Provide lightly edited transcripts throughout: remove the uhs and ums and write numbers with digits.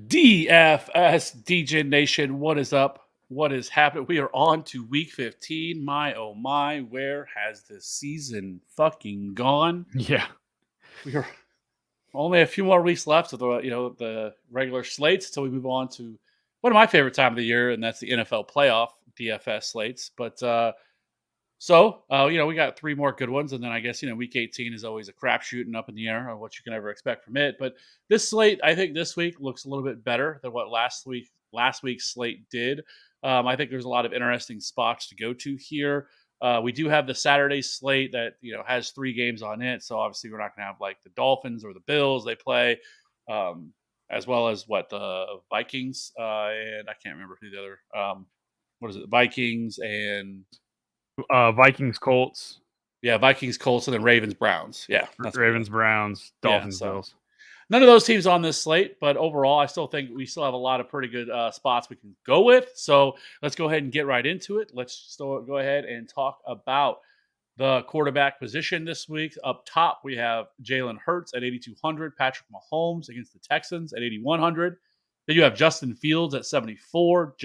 DFS DJ Nation, what is up? What is happening? We are on to week 15. My oh my, where has this season fucking gone? Yeah. We are only a few more weeks left of the regular slates until we move on to one of my favorite time of the year, and that's the NFL playoff DFS slates. But we got three more good ones, and then I guess week 18 is always a crapshoot and up in the air on what you can ever expect from it. But this slate, I think this week looks a little bit better than what last week's slate did. I think there's a lot of interesting spots to go to here. We do have the Saturday slate that has three games on it, so obviously we're not going to have like the Dolphins or the Bills they play, as well as the Vikings and I can't remember who the other the Vikings and Vikings, Colts. Yeah, Vikings, Colts, and then Ravens, Browns. Yeah. Ravens, Browns, Dolphins, Bills. None of those teams on this slate, but overall, I still think we still have a lot of pretty good spots we can go with. So let's go ahead and get right into it. Let's still go ahead and talk about the quarterback position this week. Up top, we have Jalen Hurts at 8,200, Patrick Mahomes against the Texans at 8,100. Then you have Justin Fields at 74,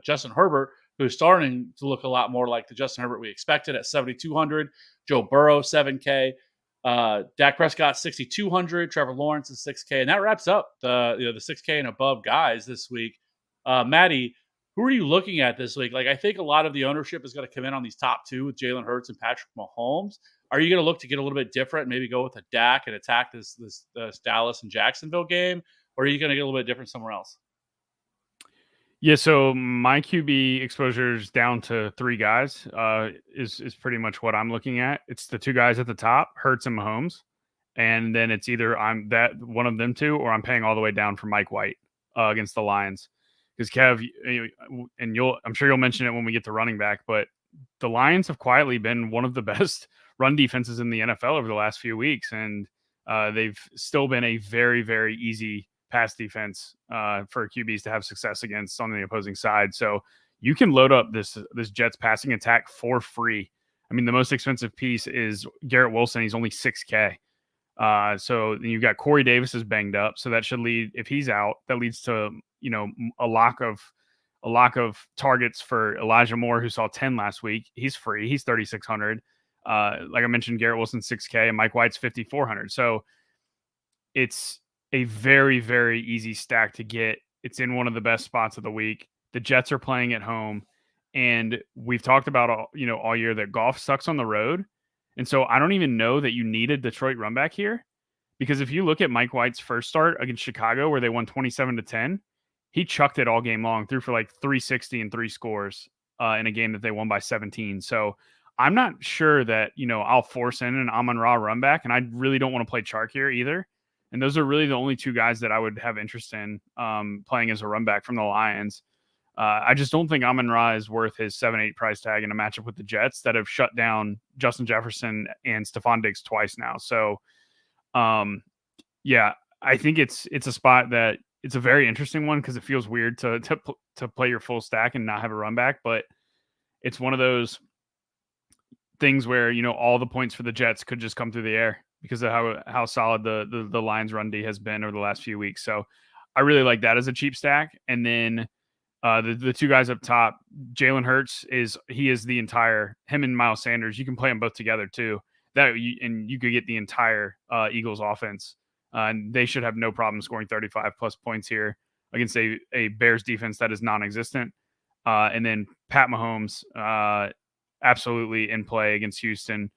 Justin Herbert, who's starting to look a lot more like the Justin Herbert we expected at 7,200. Joe Burrow, 7K. Dak Prescott, 6,200. Trevor Lawrence is 6K. And that wraps up the 6K and above guys this week. Matty, who are you looking at this week? Like, I think a lot of the ownership is going to come in on these top two with Jalen Hurts and Patrick Mahomes. Are you going to look to get a little bit different, maybe go with a Dak and attack this Dallas and Jacksonville game? Or are you going to get a little bit different somewhere else? Yeah, so my QB exposure is down to three guys. Is pretty much what I'm looking at. It's the two guys at the top, Hurts and Mahomes, and then it's either I'm that one of them two, or I'm paying all the way down for Mike White against the Lions. Because Kev, and I'm sure you'll mention it when we get to running back, but the Lions have quietly been one of the best run defenses in the NFL over the last few weeks, and they've still been a very, very easy pass defense for QBs to have success against on the opposing side. So you can load up this Jets passing attack for free. I mean, the most expensive piece is Garrett Wilson. He's only 6K. So then you've got Corey Davis is banged up. So that should lead, if he's out, that leads to, a lock of targets for Elijah Moore, who saw 10 last week. He's free. He's 3,600. Like I mentioned, Garrett Wilson 6K and Mike White's 5,400. So it's a very, very easy stack to get. It's in one of the best spots of the week. The Jets are playing at home, and we've talked about all year that Goff sucks on the road. And so I don't even know that you need a Detroit run back here, because if you look at Mike White's first start against Chicago, where they won 27-10, he chucked it all game long, threw for like 360 and 3 scores in a game that they won by 17. So I'm not sure that, I'll force in an Amon-Ra run back, and I really don't want to play Chark here either. And those are really the only two guys that I would have interest in playing as a run back from the Lions. I just don't think Amon-Ra is worth his 7-8 price tag in a matchup with the Jets that have shut down Justin Jefferson and Stephon Diggs twice now. So, I think it's a spot that it's a very interesting one because it feels weird to play your full stack and not have a run back. But it's one of those things where, all the points for the Jets could just come through the air because of how solid the Lions run D has been over the last few weeks. So I really like that as a cheap stack. And then the two guys up top, Jalen Hurts is the entire, him and Miles Sanders. You can play them both together too. And you could get the entire Eagles offense. And they should have no problem scoring 35 plus points here against a Bears defense that is non-existent. And then Pat Mahomes, absolutely in play against Houston.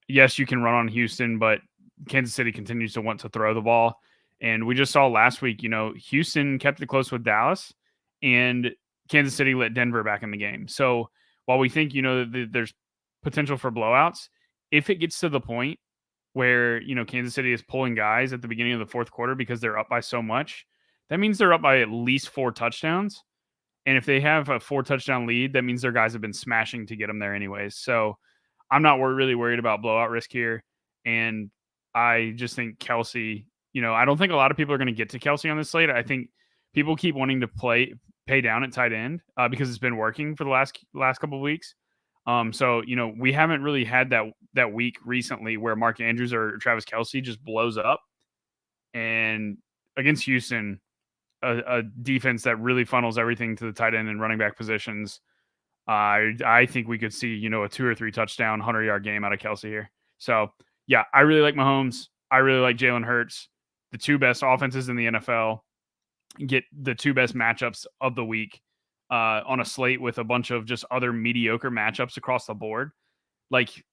Yes, you can run on Houston, but Kansas City continues to want to throw the ball. And we just saw last week, Houston kept it close with Dallas, and Kansas City let Denver back in the game. So while we think, there's potential for blowouts, if it gets to the point where, Kansas City is pulling guys at the beginning of the fourth quarter because they're up by so much, that means they're up by at least 4 touchdowns. And if they have a 4-touchdown lead, that means their guys have been smashing to get them there anyways. So I'm not really worried about blowout risk here. And I just think Kelsey, I don't think a lot of people are going to get to Kelsey on this slate. I think people keep wanting to pay down at tight end because it's been working for the last couple of weeks. So we haven't really had that week recently where Mark Andrews or Travis Kelsey just blows up. And against Houston, a defense that really funnels everything to the tight end and running back positions, I think we could see, a 2 or 3 touchdown, 100-yard game out of Kelsey here. So, yeah, I really like Mahomes. I really like Jalen Hurts. The 2 best offenses in the NFL get the 2 best matchups of the week on a slate with a bunch of just other mediocre matchups across the board. Like,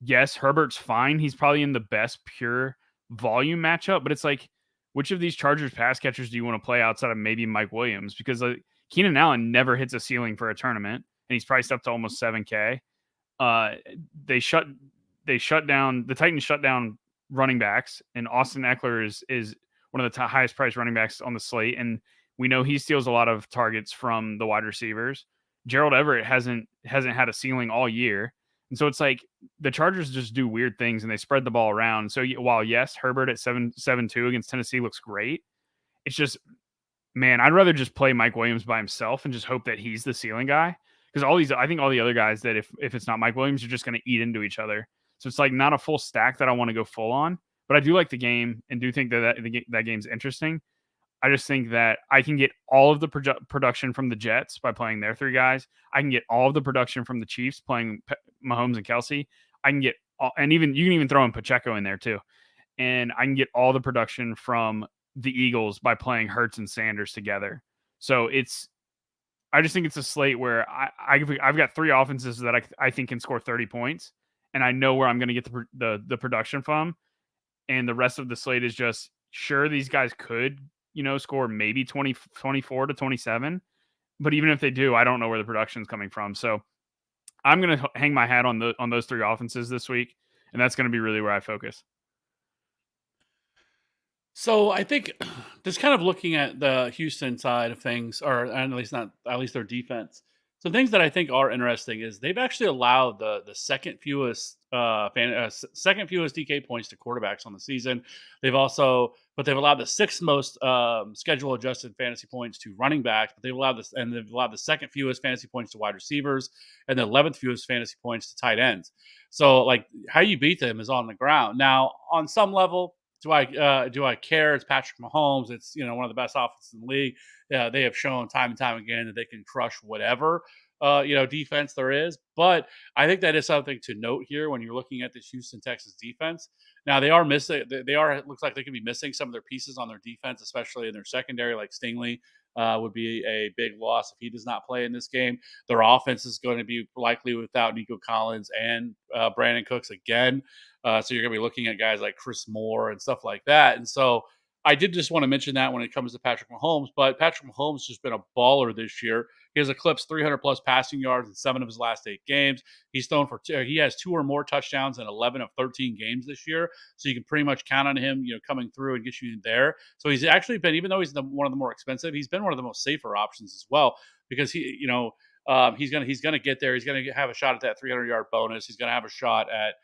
yes, Herbert's fine. He's probably in the best pure volume matchup, but it's like, which of these Chargers pass catchers do you want to play outside of maybe Mike Williams? Because Keenan Allen never hits a ceiling for a tournament, and he's priced up to almost 7K. The Titans shut down running backs, and Austin Eckler is one of the highest priced running backs on the slate, and we know he steals a lot of targets from the wide receivers. Gerald Everett hasn't had a ceiling all year. And so it's like the Chargers just do weird things and they spread the ball around. So while yes, Herbert at 7-2 against Tennessee looks great, it's just, man, I'd rather just play Mike Williams by himself and just hope that he's the ceiling guy. Because I think all the other guys that if it's not Mike Williams, you're just going to eat into each other. So it's like not a full stack that I want to go full on, but I do like the game and do think that game's interesting. I just think that I can get all of the production from the Jets by playing their 3 guys. I can get all of the production from the Chiefs playing Mahomes and Kelsey. I can get and you can even throw in Pacheco in there too. And I can get all the production from the Eagles by playing Hurts and Sanders together. So I just think it's a slate where I've got 3 offenses that I think can score 30 points, and I know where I'm going to get the production from. And the rest of the slate is just, sure, these guys could score maybe 24 to 27. But even if they do, I don't know where the production is coming from. So I'm going to hang my hat on those 3 offenses this week, and that's going to be really where I focus. So I think just kind of looking at the Houston side of things, or at least their defense. Some things that I think are interesting is they've actually allowed the second fewest DK points to quarterbacks on the season. They've allowed the 6th most schedule adjusted fantasy points to running backs, but they've allowed the second fewest fantasy points to wide receivers and the 11th fewest fantasy points to tight ends. So like how you beat them is on the ground. Now on some level, do I care? It's Patrick Mahomes. It's one of the best offenses in the league. They have shown time and time again that they can crush whatever defense there is. But I think that is something to note here when you're looking at this Houston Texas defense. Now they are missing. It looks like they could be missing some of their pieces on their defense, especially in their secondary, like Stingley. Would be a big loss if he does not play in this game. Their offense is going to be likely without Nico Collins and Brandon Cooks again. So you're going to be looking at guys like Chris Moore and stuff like that. And so I did just want to mention that when it comes to Patrick Mahomes, but Patrick Mahomes has just been a baller this year. He has eclipsed 300 plus passing yards in 7 of his last 8 games. He has 2 or more touchdowns in 11 of 13 games this year. So you can pretty much count on him, coming through and get you in there. So he's actually been, even though he's one of the more expensive, he's been one of the most safer options as well, because he's going to get there. He's going to have a shot at that 300-yard bonus. He's going to have a shot at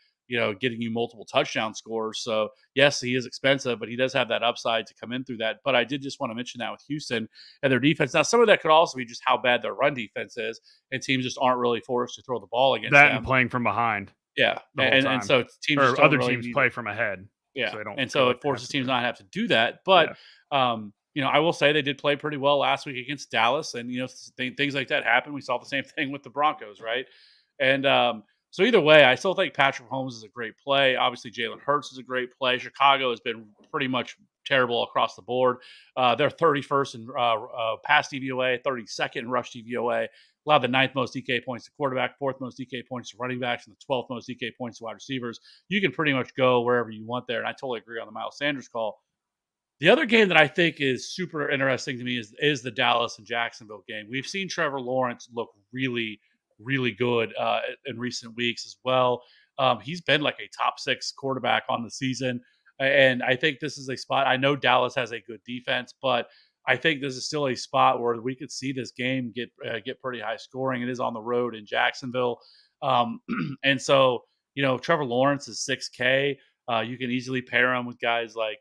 getting you multiple touchdown scores. So yes, he is expensive, but he does have that upside to come in through that. But I did just want to mention that with Houston and their defense. Now, some of that could also be just how bad their run defense is, and teams just aren't really forced to throw the ball against them. And playing from behind. Yeah, and so teams or other teams play from ahead. Yeah, so it forces teams not to have to do that. But I will say they did play pretty well last week against Dallas, and things like that happen. We saw the same thing with the Broncos, right? And so either way, I still think Patrick Mahomes is a great play. Obviously, Jalen Hurts is a great play. Chicago has been pretty much terrible across the board. They're 31st in pass DVOA, 32nd in rush DVOA. Allowed the 9th most DK points to quarterback, 4th most DK points to running backs, and the 12th most DK points to wide receivers. You can pretty much go wherever you want there, and I totally agree on the Miles Sanders call. The other game that I think is super interesting to me is the Dallas and Jacksonville game. We've seen Trevor Lawrence look really, really good in recent weeks as well. He's been like a top 6 quarterback on the season. And I think this is a spot. I know Dallas has a good defense, but I think this is still a spot where we could see this game get pretty high scoring. It is on the road in Jacksonville, and so Trevor Lawrence is 6K. You can easily pair him with guys like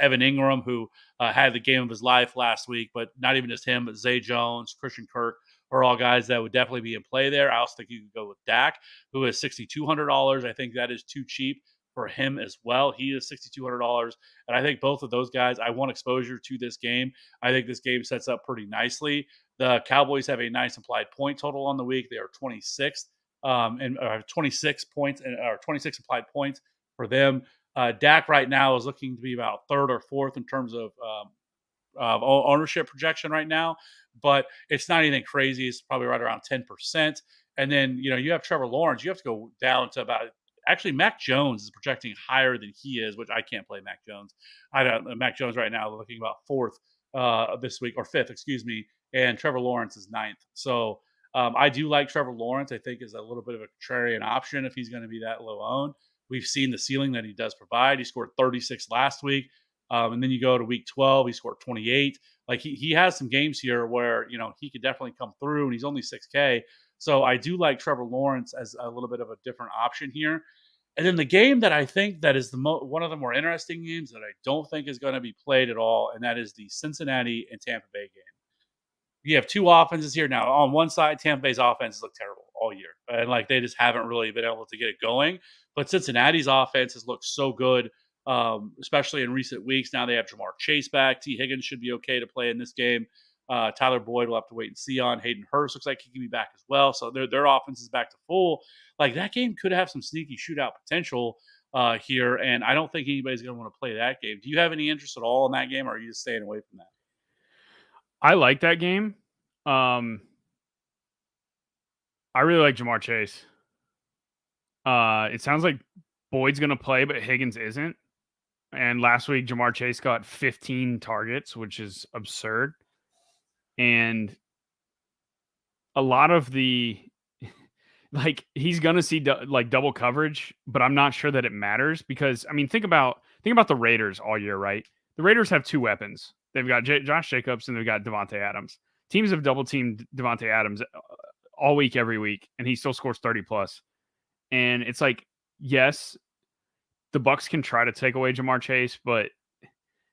Evan Ingram, who had the game of his life last week, but not even just him, but Zay Jones, Christian Kirk are all guys that would definitely be in play there. I also think you could go with Dak, who is $6,200. I think that is too cheap for him as well. He is $6,200. And I think both of those guys, I want exposure to this game. I think this game sets up pretty nicely. The Cowboys have a nice implied point total on the week. They are 26th and 26 points or 26 implied points for them. Dak right now is looking to be about third or fourth in terms of ownership projection right now, but it's not anything crazy. It's probably right around 10%. And then, you have Trevor Lawrence. You have to go down to about actually Mac Jones is projecting higher than he is, which I can't play Mac Jones. I don't Mac Jones right now looking about fourth this week or fifth, excuse me. And Trevor Lawrence is ninth. So I do like Trevor Lawrence. I think is a little bit of a contrarian option if he's going to be that low owned. We've seen the ceiling that he does provide. He scored 36 last week. And then you go to week 12, he scored 28. Like he has some games here where, he could definitely come through and he's only 6K. So I do like Trevor Lawrence as a little bit of a different option here. And then the game that I think that is one of the more interesting games that I don't think is going to be played at all, and that is the Cincinnati and Tampa Bay game. You have two offenses here now. On one side, Tampa Bay's offenses look terrible all year, and they just haven't really been able to get it going. But Cincinnati's offense has looked so good, especially in recent weeks. Now they have Jamar Chase back. T. Higgins should be okay to play in this game. Tyler Boyd will have to wait and see on. Hayden Hurst looks like he can be back as well. So their offense is back to full. That game could have some sneaky shootout potential here, and I don't think anybody's going to want to play that game. Do you have any interest at all in that game, or are you just staying away from that? I like that game. I really like Jamar Chase. It sounds like Boyd's going to play, but Higgins isn't. And last week, Jamar Chase got 15 targets, which is absurd. And a lot of the he's going to see double coverage, but I'm not sure that it matters because think about the Raiders all year, right? The Raiders have two weapons. They've got Josh Jacobs and they've got Devontae Adams. Teams have double teamed Devontae Adams all week, every week, and he still scores 30 plus. And it's yes, the Bucs can try to take away Jamar Chase, but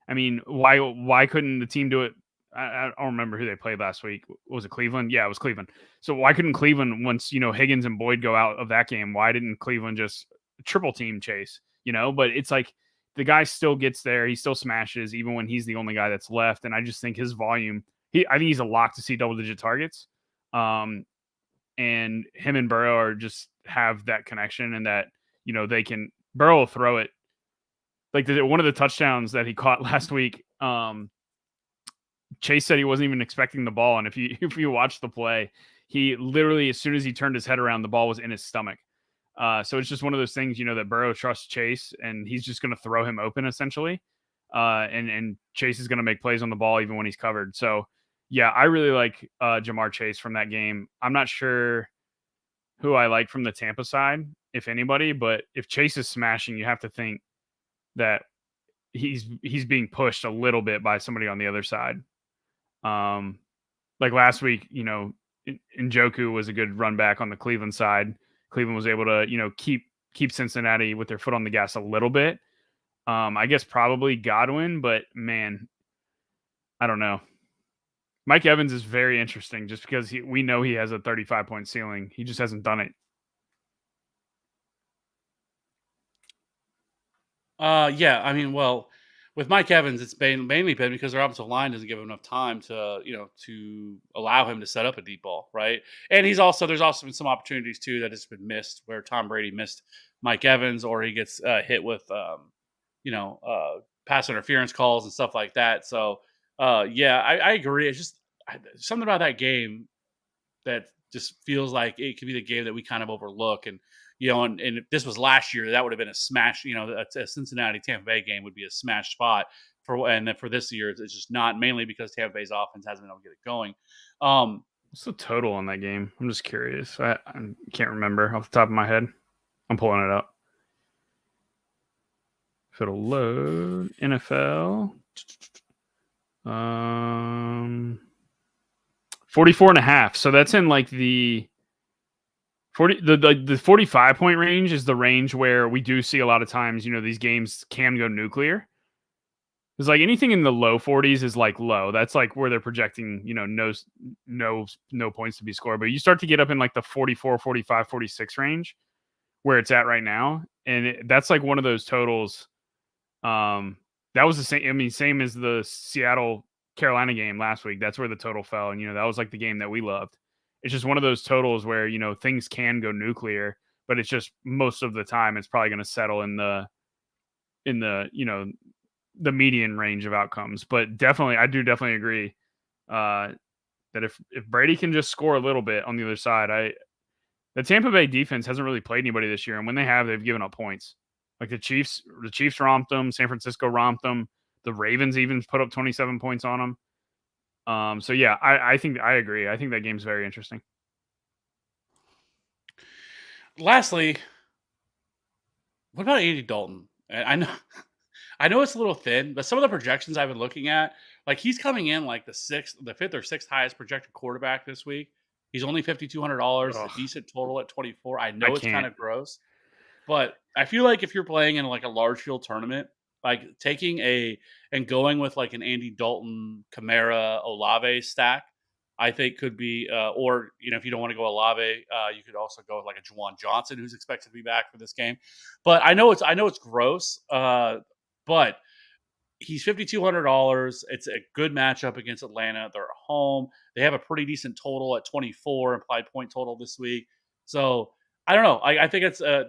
why couldn't the team do it? I don't remember who they played last week. Was it Cleveland? Yeah, it was Cleveland. So why couldn't Cleveland, once Higgins and Boyd go out of that game, why didn't Cleveland just triple team Chase? But it's the guy still gets there. He still smashes even when he's the only guy that's left. And I just think his volume, I think he's a lock to see double-digit targets. And him and Burrow are just have that connection and that, they can – Burrow will throw it. One of the touchdowns that he caught last week, Chase said he wasn't even expecting the ball. And if you watch the play, he literally, as soon as he turned his head around, the ball was in his stomach. So it's just one of those things, that Burrow trusts Chase and he's just going to throw him open essentially. And Chase is going to make plays on the ball even when he's covered. So yeah, I really like Jamar Chase from that game. I'm not sure who I like from the Tampa side, if anybody, but if Chase is smashing, you have to think that he's being pushed a little bit by somebody on the other side. Last week, Njoku was a good run back on the Cleveland side. Cleveland was able to, keep Cincinnati with their foot on the gas a little bit. I guess probably Godwin, but man, I don't know. Mike Evans is very interesting just because we know he has a 35-point ceiling. He just hasn't done it. Yeah. Well, with Mike Evans, it's mainly been because their offensive line doesn't give him enough time to, to allow him to set up a deep ball, right? And there's also been some opportunities too that has been missed where Tom Brady missed Mike Evans or he gets hit with, pass interference calls and stuff like that. So, yeah, I agree. It's just something about that game that just feels like it could be the game that we kind of overlook. And, and if this was last year, that would have been a smash. A Cincinnati Tampa Bay game would be a smash spot and then for this year, it's just not, mainly because Tampa Bay's offense hasn't been able to get it going. What's the total on that game? I'm just curious. I can't remember off the top of my head. I'm pulling it up. If it'll load, NFL. 44.5. So that's in like the 45 point range is the range where we do see a lot of times, these games can go nuclear. It's like anything in the low 40s is like low. That's like where they're projecting, no points to be scored. But you start to get up in like the 44, 45, 46 range where it's at right now. And that's like one of those totals. That was the same. I mean, same as the Seattle Carolina game last week. That's where the total fell. And, that was like the game that we loved. It's just one of those totals where, things can go nuclear, but it's just most of the time it's probably going to settle in the, the median range of outcomes. But definitely, I do definitely agree that if Brady can just score a little bit on the other side, the Tampa Bay defense hasn't really played anybody this year, and when they have, they've given up points. Like the Chiefs romped them. San Francisco romped them. The Ravens even put up 27 points on them. So yeah, I think I agree. I think that game's very interesting. Lastly, what about Andy Dalton? I know it's a little thin, but some of the projections I've been looking at, like he's coming in like the fifth or sixth highest projected quarterback this week. He's only $5,200. A decent total at 24. I know it's kind of gross, but I feel like if you're playing in like a large field tournament, like and going with like an Andy Dalton, Kamara, Olave stack, I think could be, or if you don't want to go Olave, you could also go with like a Juwan Johnson, who's expected to be back for this game. But I know it's gross, but he's $5,200. It's a good matchup against Atlanta. They're at home. They have a pretty decent total at 24 implied point total this week. So I don't know. I think it's I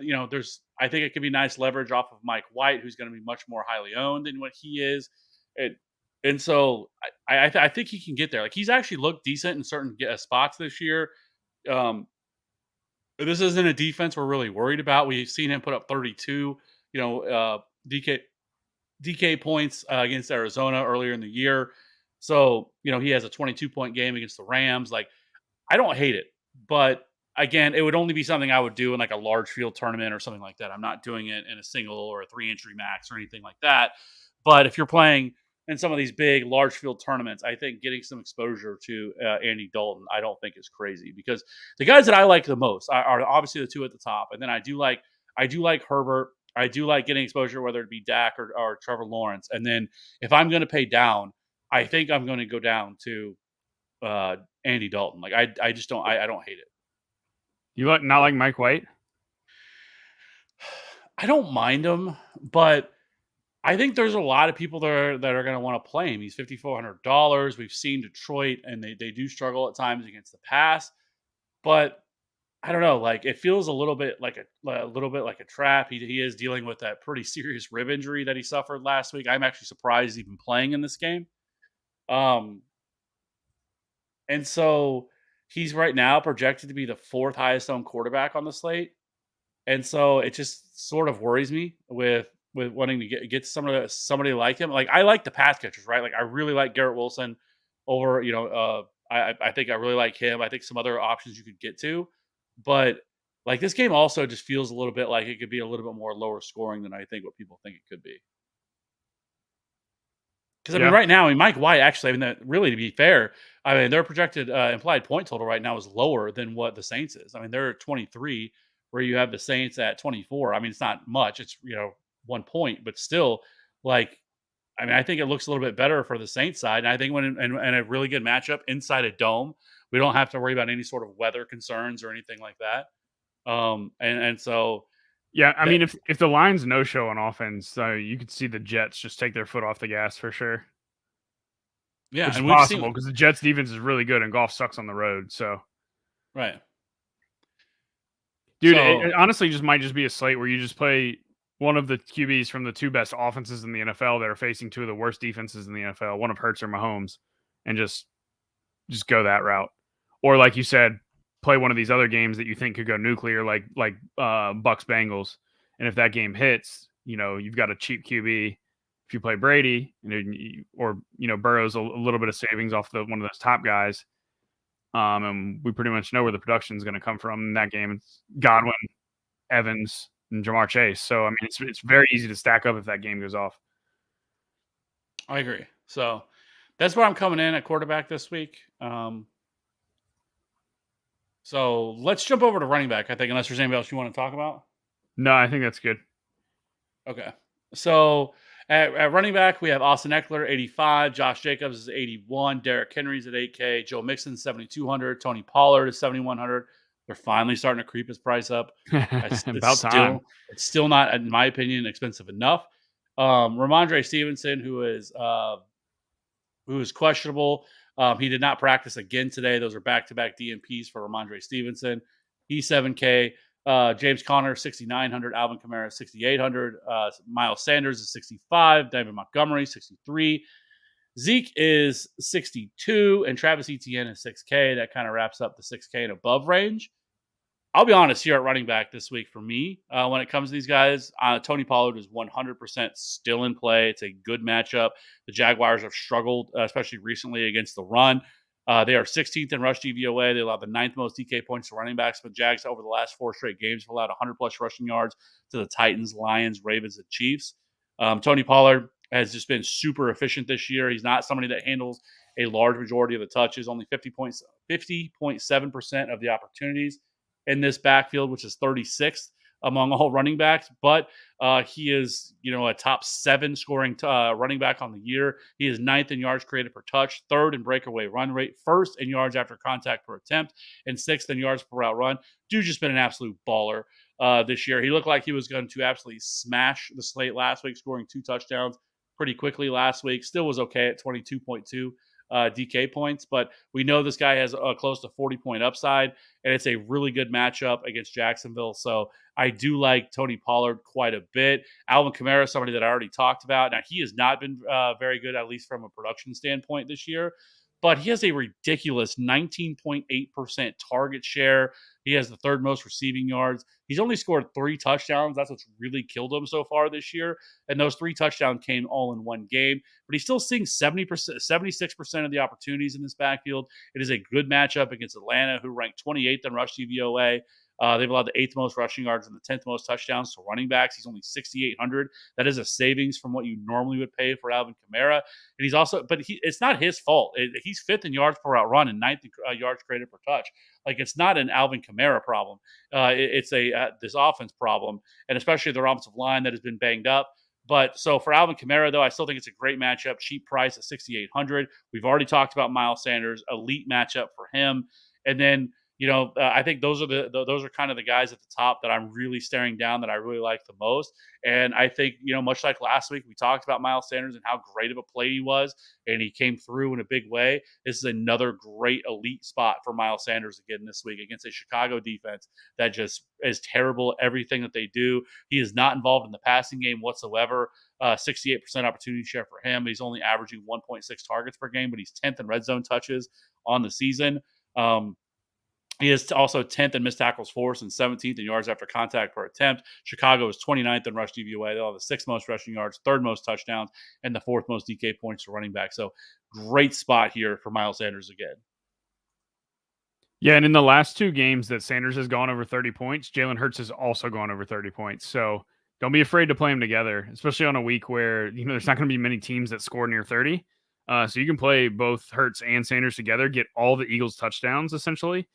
think it could be nice leverage off of Mike White, who's going to be much more highly owned than what he is. And so I think he can get there. Like he's actually looked decent in certain spots this year. This isn't a defense we're really worried about. We've seen him put up 32, DK points against Arizona earlier in the year. So, he has a 22-point game against the Rams. Like, I don't hate it. But again, it would only be something I would do in like a large field tournament or something like that. I'm not doing it in a single or a 3-entry max or anything like that. But if you're playing in some of these big large field tournaments, I think getting some exposure to Andy Dalton, I don't think is crazy, because the guys that I like the most are obviously the two at the top. And then I do like Herbert. I do like getting exposure, whether it be Dak or Trevor Lawrence. And then if I'm going to pay down, I think I'm going to go down to Andy Dalton. Like I just don't, I don't hate it. You not like Mike White? I don't mind him, but I think there's a lot of people that are going to want to play him. He's $5,400. We've seen Detroit, and they do struggle at times against the pass, but I don't know. Like it feels a little bit like a trap. He is dealing with that pretty serious rib injury that he suffered last week. I'm actually surprised he's even playing in this game. And so he's right now projected to be the fourth highest owned quarterback on the slate. And so it just sort of worries me with wanting to get somebody like him. Like I like the pass catchers, right? Like I really like Garrett Wilson over, I think I really like him. I think some other options you could get to, but like this game also just feels a little bit like it could be a little bit more lower scoring than I think what people think it could be. Because I mean, right now, Mike White actually, really to be fair, their projected implied point total right now is lower than what the Saints is. I mean, they're at 23, where you have the Saints at 24. I mean, it's not much. It's 1 point, but still, like, I think it looks a little bit better for the Saints side. And I think when in a really good matchup inside a dome, we don't have to worry about any sort of weather concerns or anything like that. And so. Yeah, I mean, if the Lions no show on offense, you could see the Jets just take their foot off the gas for sure. Yeah, which is possible because the Jets defense is really good and Goff sucks on the road. So, right, dude, it honestly might just be a slate where you just play one of the QBs from the two best offenses in the NFL that are facing two of the worst defenses in the NFL, one of Hurts or Mahomes, and just go that route. Or like you said, play one of these other games that you think could go nuclear, like Bucks Bengals, and if that game hits, you've got a cheap QB. If you play Brady, or Burrow's a little bit of savings off one of those top guys, and we pretty much know where the production is going to come from in that game. It's Godwin, Evans, and Jamar Chase. So I mean, it's very easy to stack up if that game goes off. I agree. So That's where I'm coming in at quarterback this week. So let's jump over to running back, I think, unless there's anybody else you want to talk about. No, I think that's good. Okay. So at running back, we have Austin Eckler, 85. Josh Jacobs is 81. Derrick Henry's at 8K. Joe Mixon, 7,200. Tony Pollard is 7,100. They're finally starting to creep his price up. About time. It's still not, in my opinion, expensive enough. Ramondre Stevenson, who is questionable. He did not practice again today. Those are back-to-back DNPs for Ramondre Stevenson. He's 7K. James Conner, 6,900. Alvin Kamara, 6,800. Miles Sanders is 65. David Montgomery, 63. Zeke is 62. And Travis Etienne is 6K. That kind of wraps up the 6K and above range. I'll be honest here at running back this week for me, when it comes to these guys, Tony Pollard is 100% still in play. It's a good matchup. The Jaguars have struggled, especially recently against the run. They are 16th in rush DVOA. They allow the 9th most DK points to running backs, but Jags over the last 4 straight games have allowed 100-plus rushing yards to the Titans, Lions, Ravens, and Chiefs. Tony Pollard has just been super efficient this year. He's not somebody that handles a large majority of the touches, only 50.7% of the opportunities in this backfield, which is 36th among all running backs. But he is, a top 7 scoring running back on the year. He is 9th in yards created per touch, 3rd in breakaway run rate, 1st in yards after contact per attempt, and 6th in yards per route run. Dude just been an absolute baller this year. He looked like he was going to absolutely smash the slate last week, scoring 2 touchdowns pretty quickly last week. Still was okay at 22.2 DK points, but we know this guy has a close to 40-point upside, and it's a really good matchup against Jacksonville. So I do like Tony Pollard quite a bit. Alvin Kamara, somebody that I already talked about. Now, he has not been very good, at least from a production standpoint this year, but he has a ridiculous 19.8% target share. He has the 3rd most receiving yards. He's only scored 3 touchdowns. That's what's really killed him so far this year. And those 3 touchdowns came all in one game. But he's still seeing 76% of the opportunities in this backfield. It is a good matchup against Atlanta, who ranked 28th in rush DVOA. They've allowed the 8th most rushing yards and the 10th most touchdowns to running backs. He's only 6,800. That is a savings from what you normally would pay for Alvin Kamara. And he's also, but it's not his fault. He's 5th in yards per route run and 9th in yards created per touch. Like, it's not an Alvin Kamara problem. It's this offense problem, and especially their offensive line that has been banged up. But so for Alvin Kamara, though, I still think it's a great matchup. Cheap price at 6,800. We've already talked about Miles Sanders, elite matchup for him. And then, I think those are kind of the guys at the top that I'm really staring down, that I really like the most. And I think, much like last week, we talked about Miles Sanders and how great of a play he was, and he came through in a big way. This is another great elite spot for Miles Sanders again this week against a Chicago defense that just is terrible at everything that they do. He is not involved in the passing game whatsoever. 68% opportunity share for him. He's only averaging 1.6 targets per game, but he's 10th in red zone touches on the season. He is also 10th in missed tackles forced and 17th in yards after contact per attempt. Chicago is 29th in rush DVOA. They'll have the 6th most rushing yards, 3rd most touchdowns, and the 4th most DK points to running back. So great spot here for Miles Sanders again. Yeah, and in the last 2 games that Sanders has gone over 30 points, Jalen Hurts has also gone over 30 points. So don't be afraid to play them together, especially on a week where there's not going to be many teams that score near 30. So you can play both Hurts and Sanders together, get all the Eagles touchdowns essentially.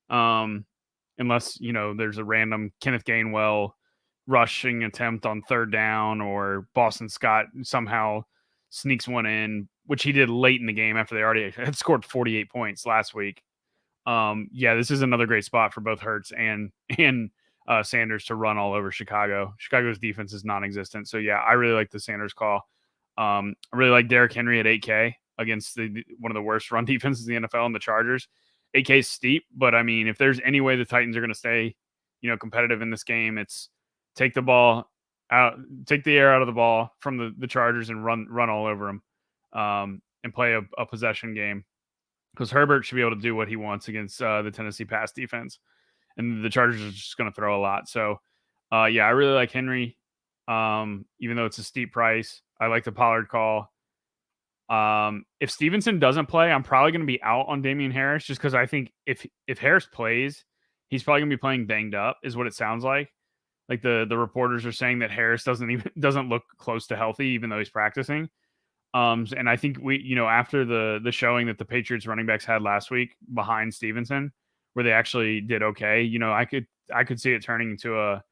Unless, there's a random Kenneth Gainwell rushing attempt on 3rd down, or Boston Scott somehow sneaks one in, which he did late in the game after they already had scored 48 points last week. This is another great spot for both Hurts and Sanders to run all over Chicago. Chicago's defense is non-existent. So I really like the Sanders call. I really like Derrick Henry at 8K against one of the worst run defenses in the NFL and the Chargers. 8K is steep, but I mean, if there's any way the Titans are going to stay, competitive in this game, it's take the ball out, take the air out of the ball from the Chargers and run all over them, and play a possession game, because Herbert should be able to do what he wants against the Tennessee pass defense, and the Chargers are just going to throw a lot. So, I really like Henry, even though it's a steep price. I like the Pollard call. If Stevenson doesn't play, I'm probably going to be out on Damian Harris, just because I think if Harris plays, he's probably going to be playing banged up, is what it sounds like. Like the reporters are saying that Harris doesn't look close to healthy, even though he's practicing. And I think after the showing that the Patriots running backs had last week behind Stevenson, where they actually did okay, I could see it turning into a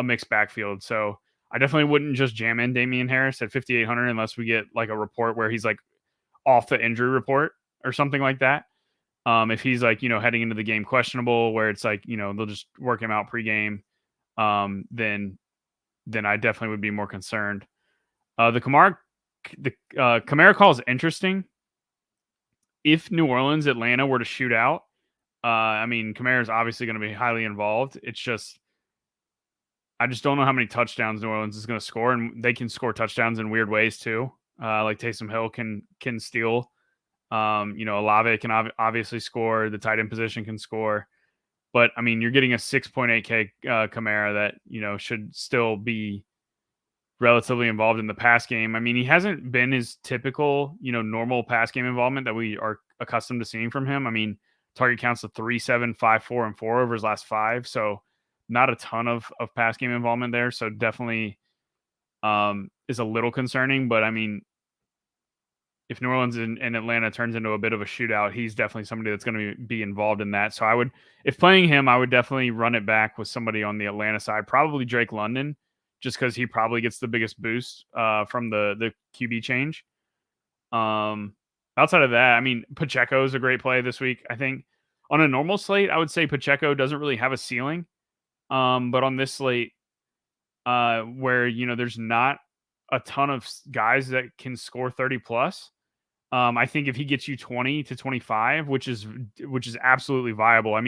mixed backfield. So I definitely wouldn't just jam in Damian Harris at 5,800 unless we get like a report where he's like off the injury report or something like that. If he's like, heading into the game questionable, where it's like, they'll just work him out pregame, then I definitely would be more concerned. The Kamara call is interesting. If New Orleans, Atlanta were to shoot out, Kamara is obviously going to be highly involved. It's just, I just don't know how many touchdowns New Orleans is going to score, and they can score touchdowns in weird ways too. Like Taysom Hill can steal. Olave can obviously score. The tight end position can score. But, you're getting a 6.8K Kamara that, should still be relatively involved in the pass game. He hasn't been his typical, normal pass game involvement that we are accustomed to seeing from him. Target counts of 3, 7, 5, 4, and 4 over his last 5. So not a ton of pass game involvement there. So definitely is a little concerning. But if New Orleans and Atlanta turns into a bit of a shootout, he's definitely somebody that's going to be involved in that. So if playing him, I would definitely run it back with somebody on the Atlanta side, probably Drake London, just because he probably gets the biggest boost from the QB change. Outside of that, Pacheco is a great play this week. I think on a normal slate, I would say Pacheco doesn't really have a ceiling. But on this slate, where there's not a ton of guys that can score 30 plus. I think if he gets you 20 to 25, which is absolutely viable.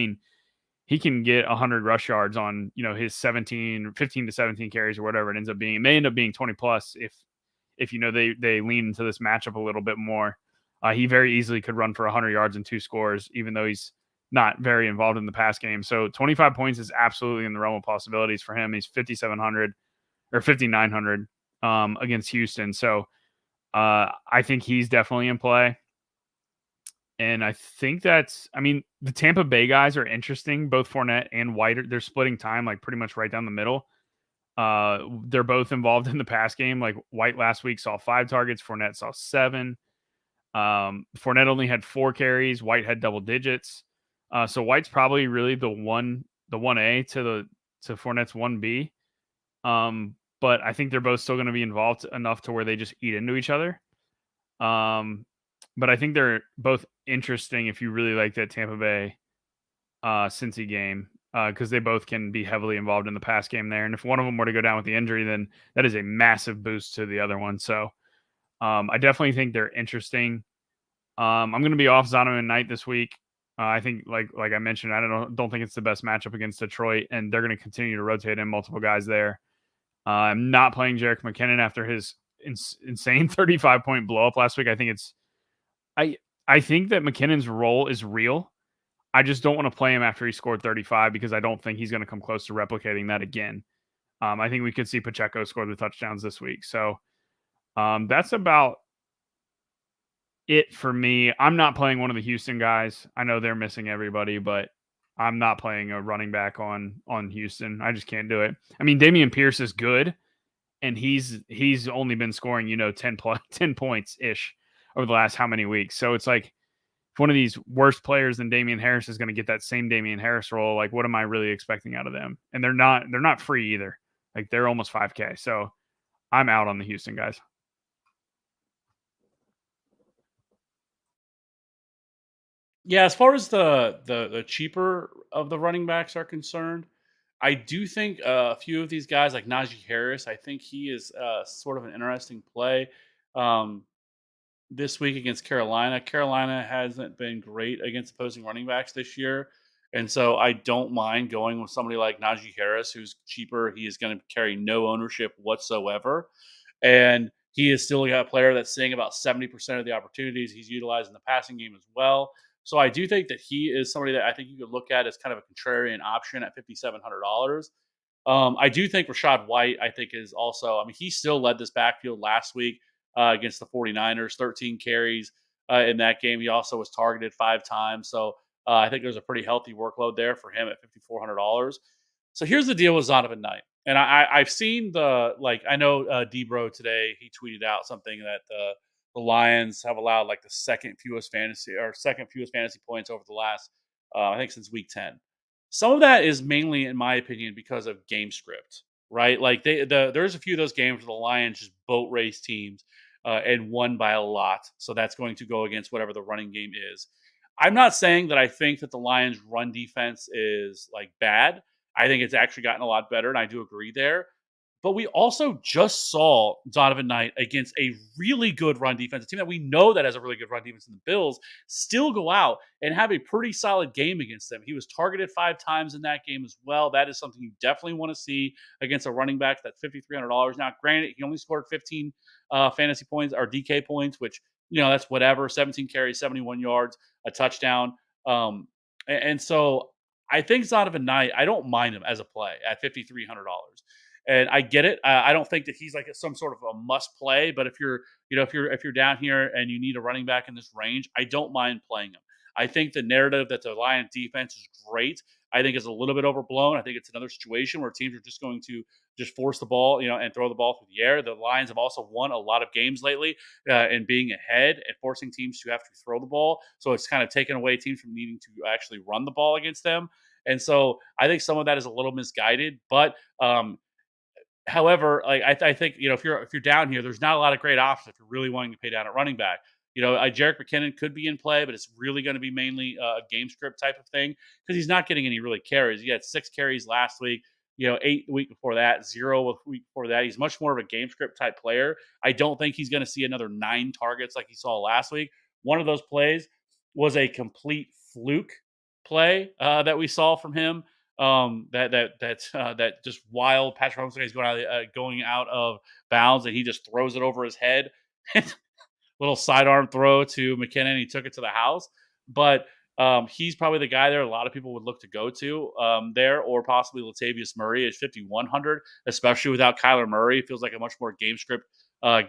He can get 100 rush yards on, his 15 to 17 carries or whatever it ends up being. It may end up being 20 plus if they lean into this matchup a little bit more. He very easily could run for 100 yards and 2 scores, even though he's not very involved in the pass game. So 25 points is absolutely in the realm of possibilities for him. He's 5,700 or 5,900 against Houston. So I think he's definitely in play. And I think the Tampa Bay guys are interesting. Both Fournette and White, they're splitting time like pretty much right down the middle. They're both involved in the pass game. Like White last week saw 5 targets. Fournette saw 7. Fournette only had 4 carries. White had double digits. So White's probably really the 1A to Fournette's 1B. But I think they're both still going to be involved enough to where they just eat into each other. But I think they're both interesting if you really like that Tampa Bay Cincy game, because they both can be heavily involved in the pass game there. And if one of them were to go down with the injury, then that is a massive boost to the other one. So I definitely think they're interesting. I'm going to be off Zonovan Knight this week. I think, like I mentioned, I don't think it's the best matchup against Detroit, and they're going to continue to rotate in multiple guys there. I'm not playing Jerick McKinnon after his insane 35-point blow up last week. I think I think that McKinnon's role is real. I just don't want to play him after he scored 35 because I don't think he's going to come close to replicating that again. I think we could see Pacheco score the touchdowns this week. So that's about it for me. I'm not playing one of the Houston guys. I know they're missing everybody, but I'm not playing a running back on Houston. I just can't do it. Dameon Pierce is good, and he's only been scoring 10 points ish over the last how many weeks. So it's like, if one of these worst players than Damian Harris is going to get that same Damian Harris role, like, what am I really expecting out of them? And they're not free either. Like, they're almost 5K. So I'm out on the Houston guys. Yeah, as far as the cheaper of the running backs are concerned, I do think a few of these guys like Najee Harris, I think he is sort of an interesting play. Um, this week against Carolina. Carolina hasn't been great against opposing running backs this year. And so I don't mind going with somebody like Najee Harris, who's cheaper. He is going to carry no ownership whatsoever. And he is still a player that's seeing about 70% of the opportunities he's utilized in the passing game as well. So I do think that he is somebody that I think you could look at as kind of a contrarian option at $5,700. I do think Rashad White, I think, is also, he still led this backfield last week against the 49ers, 13 carries in that game. He also was targeted 5 times. So I think there's a pretty healthy workload there for him at $5,400. So here's the deal with Zonovan Knight. And I've seen I know Debro today, he tweeted out something that the Lions have allowed like the second fewest fantasy points over the last, I think since week 10. Some of that is mainly, in my opinion, because of game script, right? Like there's a few of those games where the Lions just boat race teams and won by a lot. So that's going to go against whatever the running game is. I'm not saying that I think that the Lions' run defense is like bad. I think it's actually gotten a lot better, and I do agree there. But we also just saw Donovan Knight against a really good run defense, a team that we know that has a really good run defense in the Bills, still go out and have a pretty solid game against them. He was targeted 5 times in that game as well. That is something you definitely want to see against a running back that's $5,300. Now, granted, he only scored 15 fantasy points or DK points, which, that's whatever. 17 carries, 71 yards, a touchdown. And so I think Donovan Knight, I don't mind him as a play at $5,300. And I get it. I don't think that he's like some sort of a must play, but if you're down here and you need a running back in this range, I don't mind playing him. I think the narrative that the Lions defense is great, I think is a little bit overblown. I think it's another situation where teams are just going to just force the ball, and throw the ball through the air. The Lions have also won a lot of games lately in being ahead and forcing teams to have to throw the ball. So it's kind of taken away teams from needing to actually run the ball against them. And so I think some of that is a little misguided, but however, like I think if you're down here, there's not a lot of great options if you're really wanting to pay down at running back. Jerick McKinnon could be in play, but it's really going to be mainly a game script type of thing because he's not getting any really carries. He had 6 carries last week, 8 the week before that, 0 the week before that. He's much more of a game script type player. I don't think he's going to see another 9 targets like he saw last week. One of those plays was a complete fluke play that we saw from him. That just wild Patrick Mahomes is going out of bounds, and he just throws it over his head. Little sidearm throw to McKinnon. He took it to the house, but he's probably the guy there a lot of people would look to go to there, or possibly Latavius Murray at 5,100, especially without Kyler Murray. It feels like a much more game script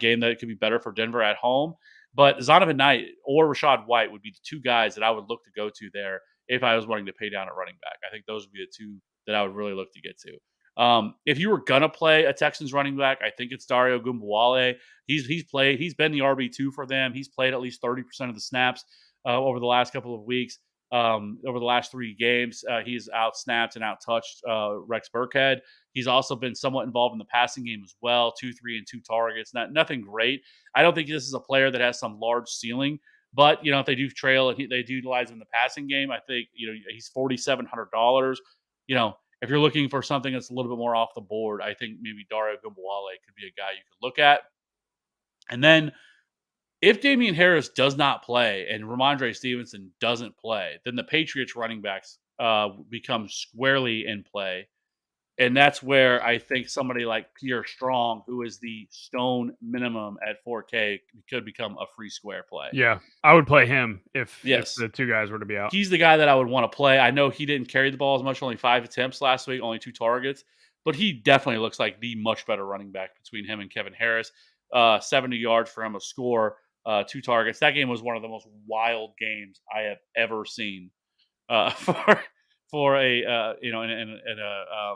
game that could be better for Denver at home. But Donovan Knight or Rachaad White would be the 2 guys that I would look to go to there if I was wanting to pay down at running back. I think those would be the 2 that I would really look to get to. If you were gonna play a Texans running back, I think it's Dario Gumbawale. He's been the RB2 for them. He's played at least 30% of the snaps over the last couple of weeks. Over the last 3 games, he's out-snapped and out-touched Rex Burkhead. He's also been somewhat involved in the passing game as well, 2, 3, and 2 targets. Nothing great. I don't think this is a player that has some large ceiling, but if they do trail and they do utilize him in the passing game, I think he's $4,700. If you're looking for something that's a little bit more off the board, I think maybe Dario Gumbawale could be a guy you could look at. And then if Damian Harris does not play and Ramondre Stevenson doesn't play, then the Patriots running backs become squarely in play. And that's where I think somebody like Pierre Strong, who is the stone minimum at 4K, could become a free square play. Yeah, I would play him if the 2 guys were to be out. He's the guy that I would want to play. I know he didn't carry the ball as much, only 5 attempts last week, only 2 targets, but he definitely looks like the much better running back between him and Kevin Harris. 70 yards for him, a score, 2 targets. That game was one of the most wild games I have ever seen for a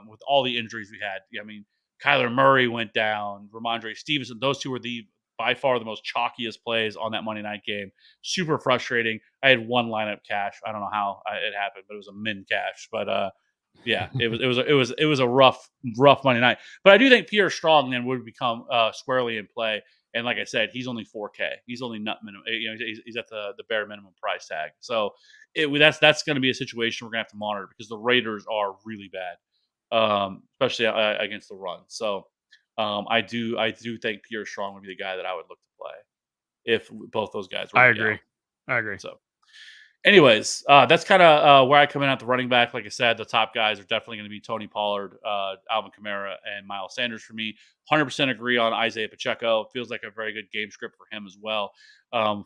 with all the injuries we had. I mean, Kyler Murray went down, Ramondre Stevenson. Those 2 were by far the most chalkiest plays on that Monday night game. Super frustrating. I had 1 lineup cash. I don't know how it happened, but it was a min cash. But yeah, it was a rough Monday night. But I do think Pierre Strong then would become squarely in play. And like I said, he's only 4K. He's only not minimum. He's at the bare minimum price tag. So that's going to be a situation we're going to have to monitor because the Raiders are really bad, especially against the run. So I do think Pierre Strong would be the guy that I would look to play if both those guys were. I agree. So anyways, that's kind of where I come in at the running back. Like I said, the top guys are definitely going to be Tony Pollard, Alvin Kamara, and Miles Sanders for me. 100% agree on Isaiah Pacheco. It feels like a very good game script for him as well,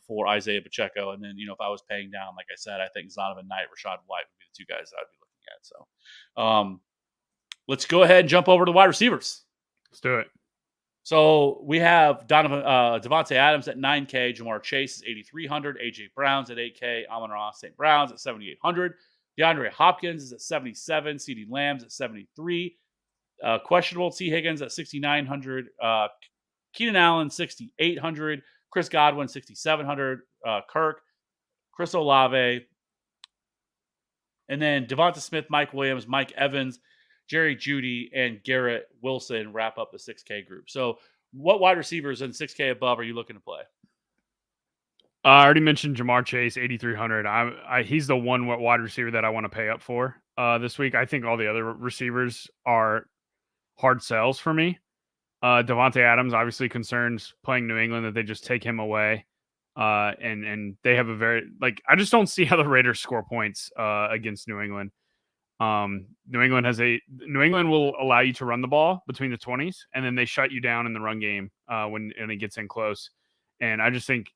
for Isaiah Pacheco. And then, if I was paying down, like I said, I think Donovan Knight, Rachaad White would be the 2 guys that I'd be looking at. So let's go ahead and jump over to wide receivers. Let's do it. So we have Devontae Adams at 9K, Jamar Chase is 8,300, AJ Brown's at 8K, Amon-Ra St. Brown's at 7,800, DeAndre Hopkins is at 77, CeeDee Lamb's at 73, questionable T. Higgins at 6,900, Keenan Allen 6,800, Chris Godwin, 6,700. Kirk, Chris Olave, and then Devonta Smith, Mike Williams, Mike Evans, Jerry Jeudy, and Garrett Wilson wrap up the 6K group. So what wide receivers in 6K above are you looking to play? I already mentioned Jamar Chase, 8,300. He's the one wide receiver that I want to pay up for this week. I think all the other receivers are hard sells for me. Devontae Adams, obviously concerns playing New England that they just take him away. And they have a very, I just don't see how the Raiders score points against New England. New England will allow you to run the ball between the 20s, and then they shut you down in the run game when it gets in close. And I just think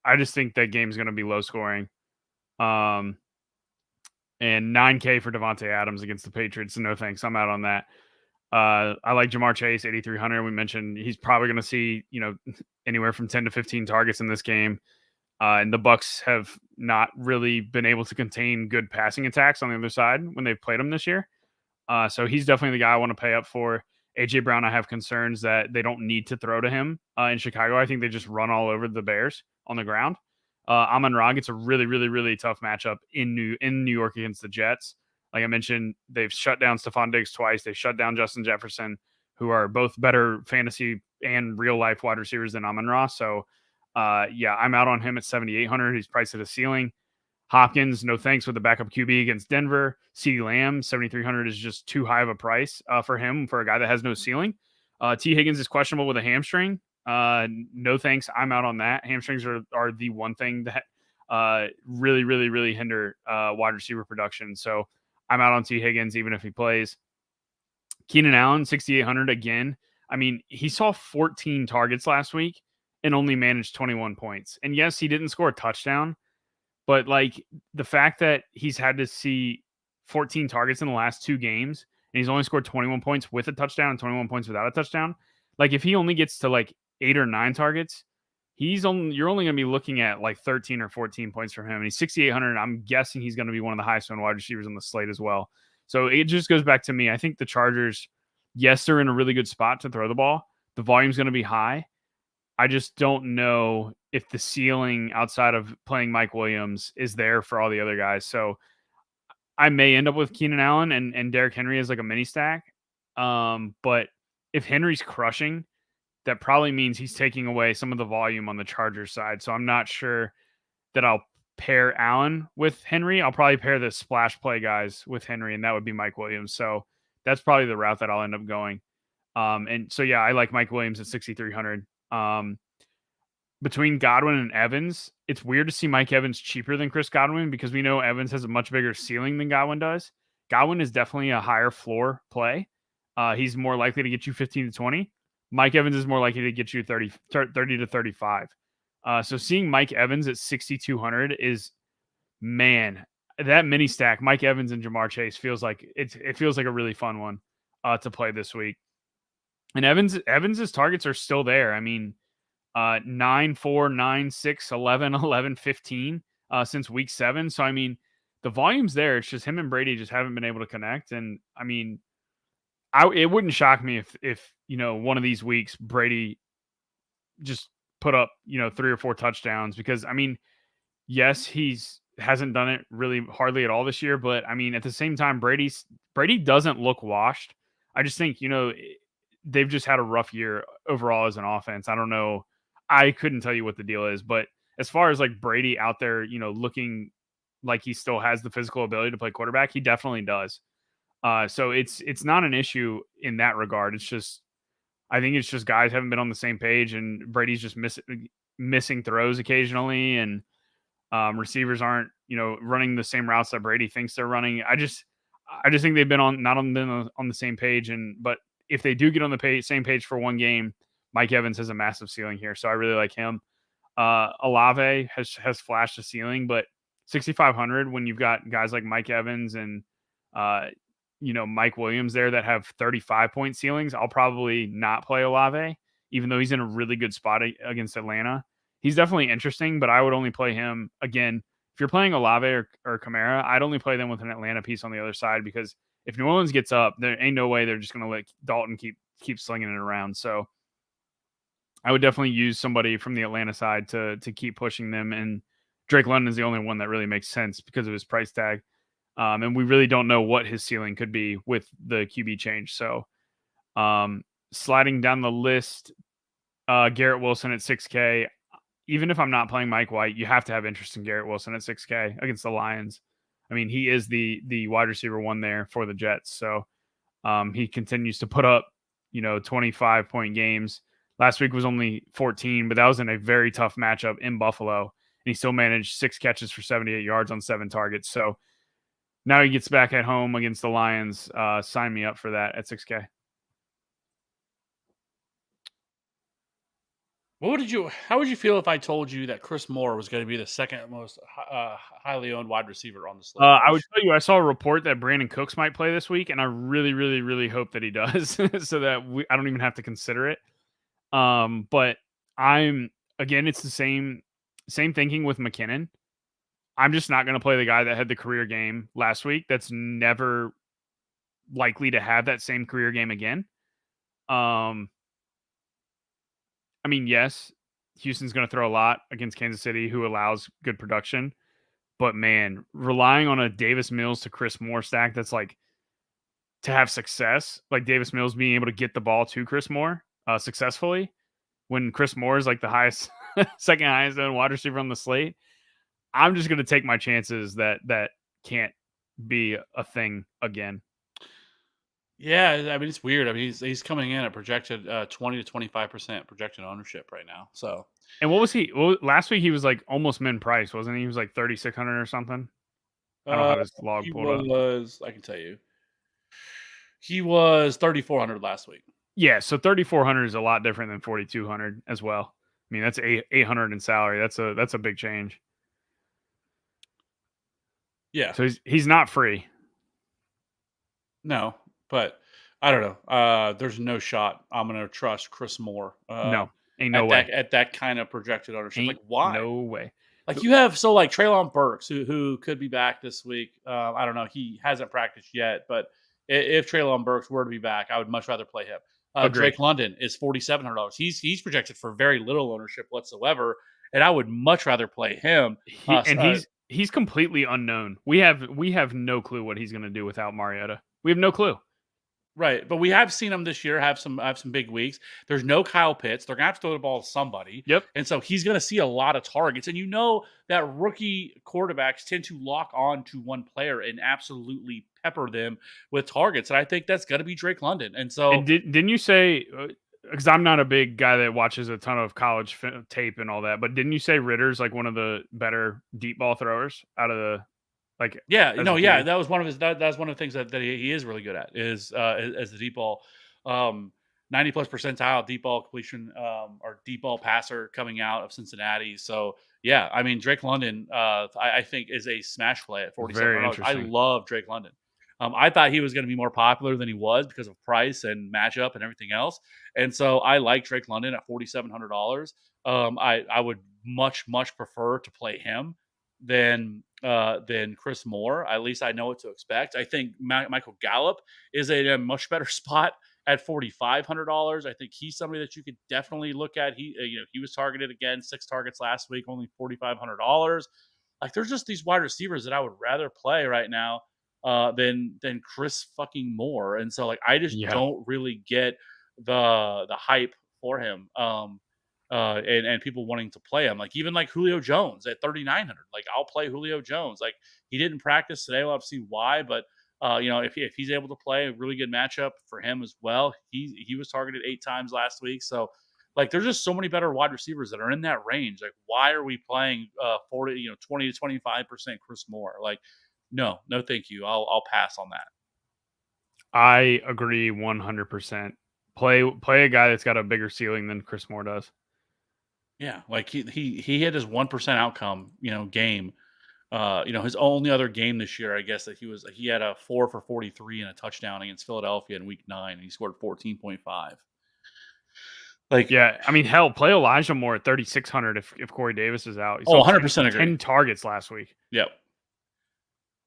that game's going to be low scoring. And 9K for Devontae Adams against the Patriots. No thanks. I'm out on that. I like Jamar Chase, 8,300. We mentioned he's probably going to see, anywhere from 10 to 15 targets in this game. And the Bucs have not really been able to contain good passing attacks on the other side when they've played him this year. So he's definitely the guy I want to pay up for. AJ Brown, I have concerns that they don't need to throw to him in Chicago. I think they just run all over the Bears on the ground. Amon-Ra gets a really, really, really tough matchup in New York against the Jets. Like I mentioned, they've shut down Stephon Diggs twice. They shut down Justin Jefferson, who are both better fantasy and real life wide receivers than Amon-Ra. So, I'm out on him at 7,800. He's priced at a ceiling. Hopkins, no thanks with the backup QB against Denver. CeeDee Lamb, 7,300 is just too high of a price for him for a guy that has no ceiling. T. Higgins is questionable with a hamstring. No thanks. I'm out on that. Hamstrings are the one thing that really, really, really hinder wide receiver production. So I'm out on T. Higgins, even if he plays. Keenan Allen, 6,800 again. I mean, he saw 14 targets last week and only managed 21 points. And yes, he didn't score a touchdown, but the fact that he's had to see 14 targets in the last 2 games and he's only scored 21 points with a touchdown and 21 points without a touchdown. If he only gets to 8 or 9 targets, you're only going to be looking at 13 or 14 points from him. And he's 6,800. I'm guessing he's going to be one of the highest owned wide receivers on the slate as well. So it just goes back to me. I think the Chargers, yes, they're in a really good spot to throw the ball. The volume's going to be high. I just don't know if the ceiling outside of playing Mike Williams is there for all the other guys. So I may end up with Keenan Allen and Derrick Henry as a mini stack. But if Henry's crushing, that probably means he's taking away some of the volume on the Chargers side. So I'm not sure that I'll pair Allen with Henry. I'll probably pair the splash play guys with Henry, and that would be Mike Williams. So that's probably the route that I'll end up going. And so, I like Mike Williams at 6,300. Between Godwin and Evans, it's weird to see Mike Evans cheaper than Chris Godwin because we know Evans has a much bigger ceiling than Godwin does. Godwin is definitely a higher floor play. He's more likely to get you 15 to 20. Mike Evans is more likely to get you 30 to 35. So seeing Mike Evans at 6,200 is, man, that mini stack, Mike Evans and Jamar Chase feels like it feels like a really fun one to play this week. And Evans's targets are still there. I mean, 9, 4, 9, 6, 11, 11, 15 since week 7. So, I mean, the volume's there. It's just him and Brady just haven't been able to connect. And, I mean, it wouldn't shock me if one of these weeks Brady just put up 3 or 4 touchdowns because, I mean, yes, hasn't done it really hardly at all this year, but I mean, at the same time, Brady doesn't look washed. I just think, they've just had a rough year overall as an offense. I don't know. I couldn't tell you what the deal is, but as far as Brady out there, looking like he still has the physical ability to play quarterback, he definitely does. So it's not an issue in that regard. It's just, I think it's just guys haven't been on the same page and Brady's just missing throws occasionally. And receivers aren't, running the same routes that Brady thinks they're running. I just think they've been not on the same page. But if they do get on the same page for one game, Mike Evans has a massive ceiling here. So I really like him. Olave has flashed a ceiling, but 6,500 when you've got guys like Mike Evans and, Mike Williams there that have 35-point ceilings, I'll probably not play Olave, even though he's in a really good spot against Atlanta. He's definitely interesting, but I would only play him again. If you're playing Olave or Kamara, I'd only play them with an Atlanta piece on the other side because if New Orleans gets up, there ain't no way they're just going to let Dalton keep slinging it around. So I would definitely use somebody from the Atlanta side to keep pushing them. And Drake London is the only one that really makes sense because of his price tag. And we really don't know what his ceiling could be with the QB change. So sliding down the list, Garrett Wilson at 6K. Even if I'm not playing Mike White, you have to have interest in Garrett Wilson at 6K against the Lions. I mean, he is the wide receiver one there for the Jets. So he continues to put up, 25-point games. Last week was only 14, but that was in a very tough matchup in Buffalo. And he still managed 6 catches for 78 yards on 7 targets. So now he gets back at home against the Lions. Sign me up for that at 6K. How would you feel if I told you that Chris Moore was going to be the second most highly owned wide receiver on the slate? I would tell you, I saw a report that Brandon Cooks might play this week, and I really, really, really hope that he does, so that I don't even have to consider it. But it's the same thinking with McKinnon. I'm just not going to play the guy that had the career game last week. That's never likely to have that same career game again. I mean, yes, Houston's going to throw a lot against Kansas City, who allows good production. But, man, relying on a Davis Mills to Chris Moore stack that's like to have success, like Davis Mills being able to get the ball to Chris Moore successfully when Chris Moore is like the highest, second highest owned wide receiver on the slate, I'm just going to take my chances that can't be a thing again. Yeah, I mean, it's weird. I mean, he's coming in at projected 20 to 25% projected ownership right now. So, and what was he? Well, last week he was like almost min price, wasn't he? He was like 3,600 or something. I don't have his log pulled up. I can tell you, he was 3,400 last week. Yeah, so 3,400 is a lot different than 4,200 as well. I mean, that's 800 in salary. That's a big change. Yeah. So he's not free. No, but I don't know. There's no shot I'm going to trust Chris Moore. No, ain't no way. At that kind of projected ownership. Like, why? No way. Like, you have like Treylon Burks, who could be back this week. I don't know. He hasn't practiced yet, but if Treylon Burks were to be back, I would much rather play him. Drake London is $4,700. He's projected for very little ownership whatsoever, and I would much rather play him. He's completely unknown. We have no clue what he's going to do without Mariota. We have no clue. Right, but we have seen him this year have some big weeks. There's no Kyle Pitts. They're going to have to throw the ball to somebody. Yep. And so he's going to see a lot of targets. And that rookie quarterbacks tend to lock on to one player and absolutely pepper them with targets. And I think that's going to be Drake London. And so didn't you say, because I'm not a big guy that watches a ton of college tape and all that, but didn't you say Ritter's like one of the better deep ball throwers out of the that was one of his. That's one of the things that he is really good at is as the deep ball, 90+ percentile deep ball completion or deep ball passer coming out of Cincinnati. So yeah, I mean Drake London, I think is a smash play at $4,700. I love Drake London. I thought he was going to be more popular than he was because of price and matchup and everything else, and so I like Drake London at $4,700. I would much prefer to play him than Chris Moore. At least I know what to expect. I think Michael Gallup is a much better spot at $4,500. I think he's somebody that you could definitely look at. He was targeted again, 6 targets last week, only $4,500. Like, there's just these wide receivers that I would rather play right now than Chris fucking Moore. And so like I just don't really get the hype for him. And people wanting to play him, like even like Julio Jones at 3,900. Like, I'll play Julio Jones. Like, he didn't practice today. We'll have to see why, but if he's able to play, a really good matchup for him as well. He was targeted 8 times last week. So like, there's just so many better wide receivers that are in that range. Like, why are we playing 20 to 25% Chris Moore? Like, no, thank you. I'll pass on that. I agree 100%. Play a guy that's got a bigger ceiling than Chris Moore does. Yeah, like he hit his 1% outcome, game. His only other game this year, I guess, that he had a 4 for 43 and a touchdown against Philadelphia in week 9, and he scored 14.5. Like, yeah, I mean, hell, play Elijah Moore at 3,600 if Corey Davis is out. 100% agree. 10 targets last week. Yep.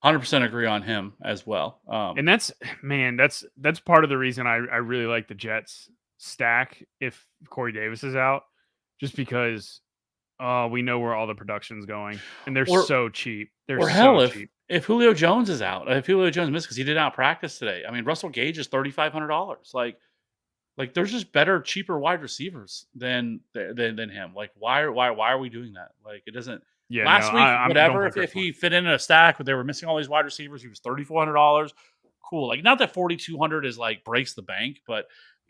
100% agree on him as well. And that's part of the reason I really like the Jets stack if Corey Davis is out, just because we know where all the production's going, and they're Or so cheap. They're or so hell, cheap. if Julio Jones is out, if Julio Jones missed because he did not practice today. I mean, Russell Gage is $3,500. Like there's just better, cheaper wide receivers than him. Like why are we doing that? Like it doesn't. Yeah, no, Last week, I don't whatever. think If that's one. he fit in a stack, but they were missing all these wide receivers, he was $3,400. Cool. Like not that 4,200 is like breaks the bank, but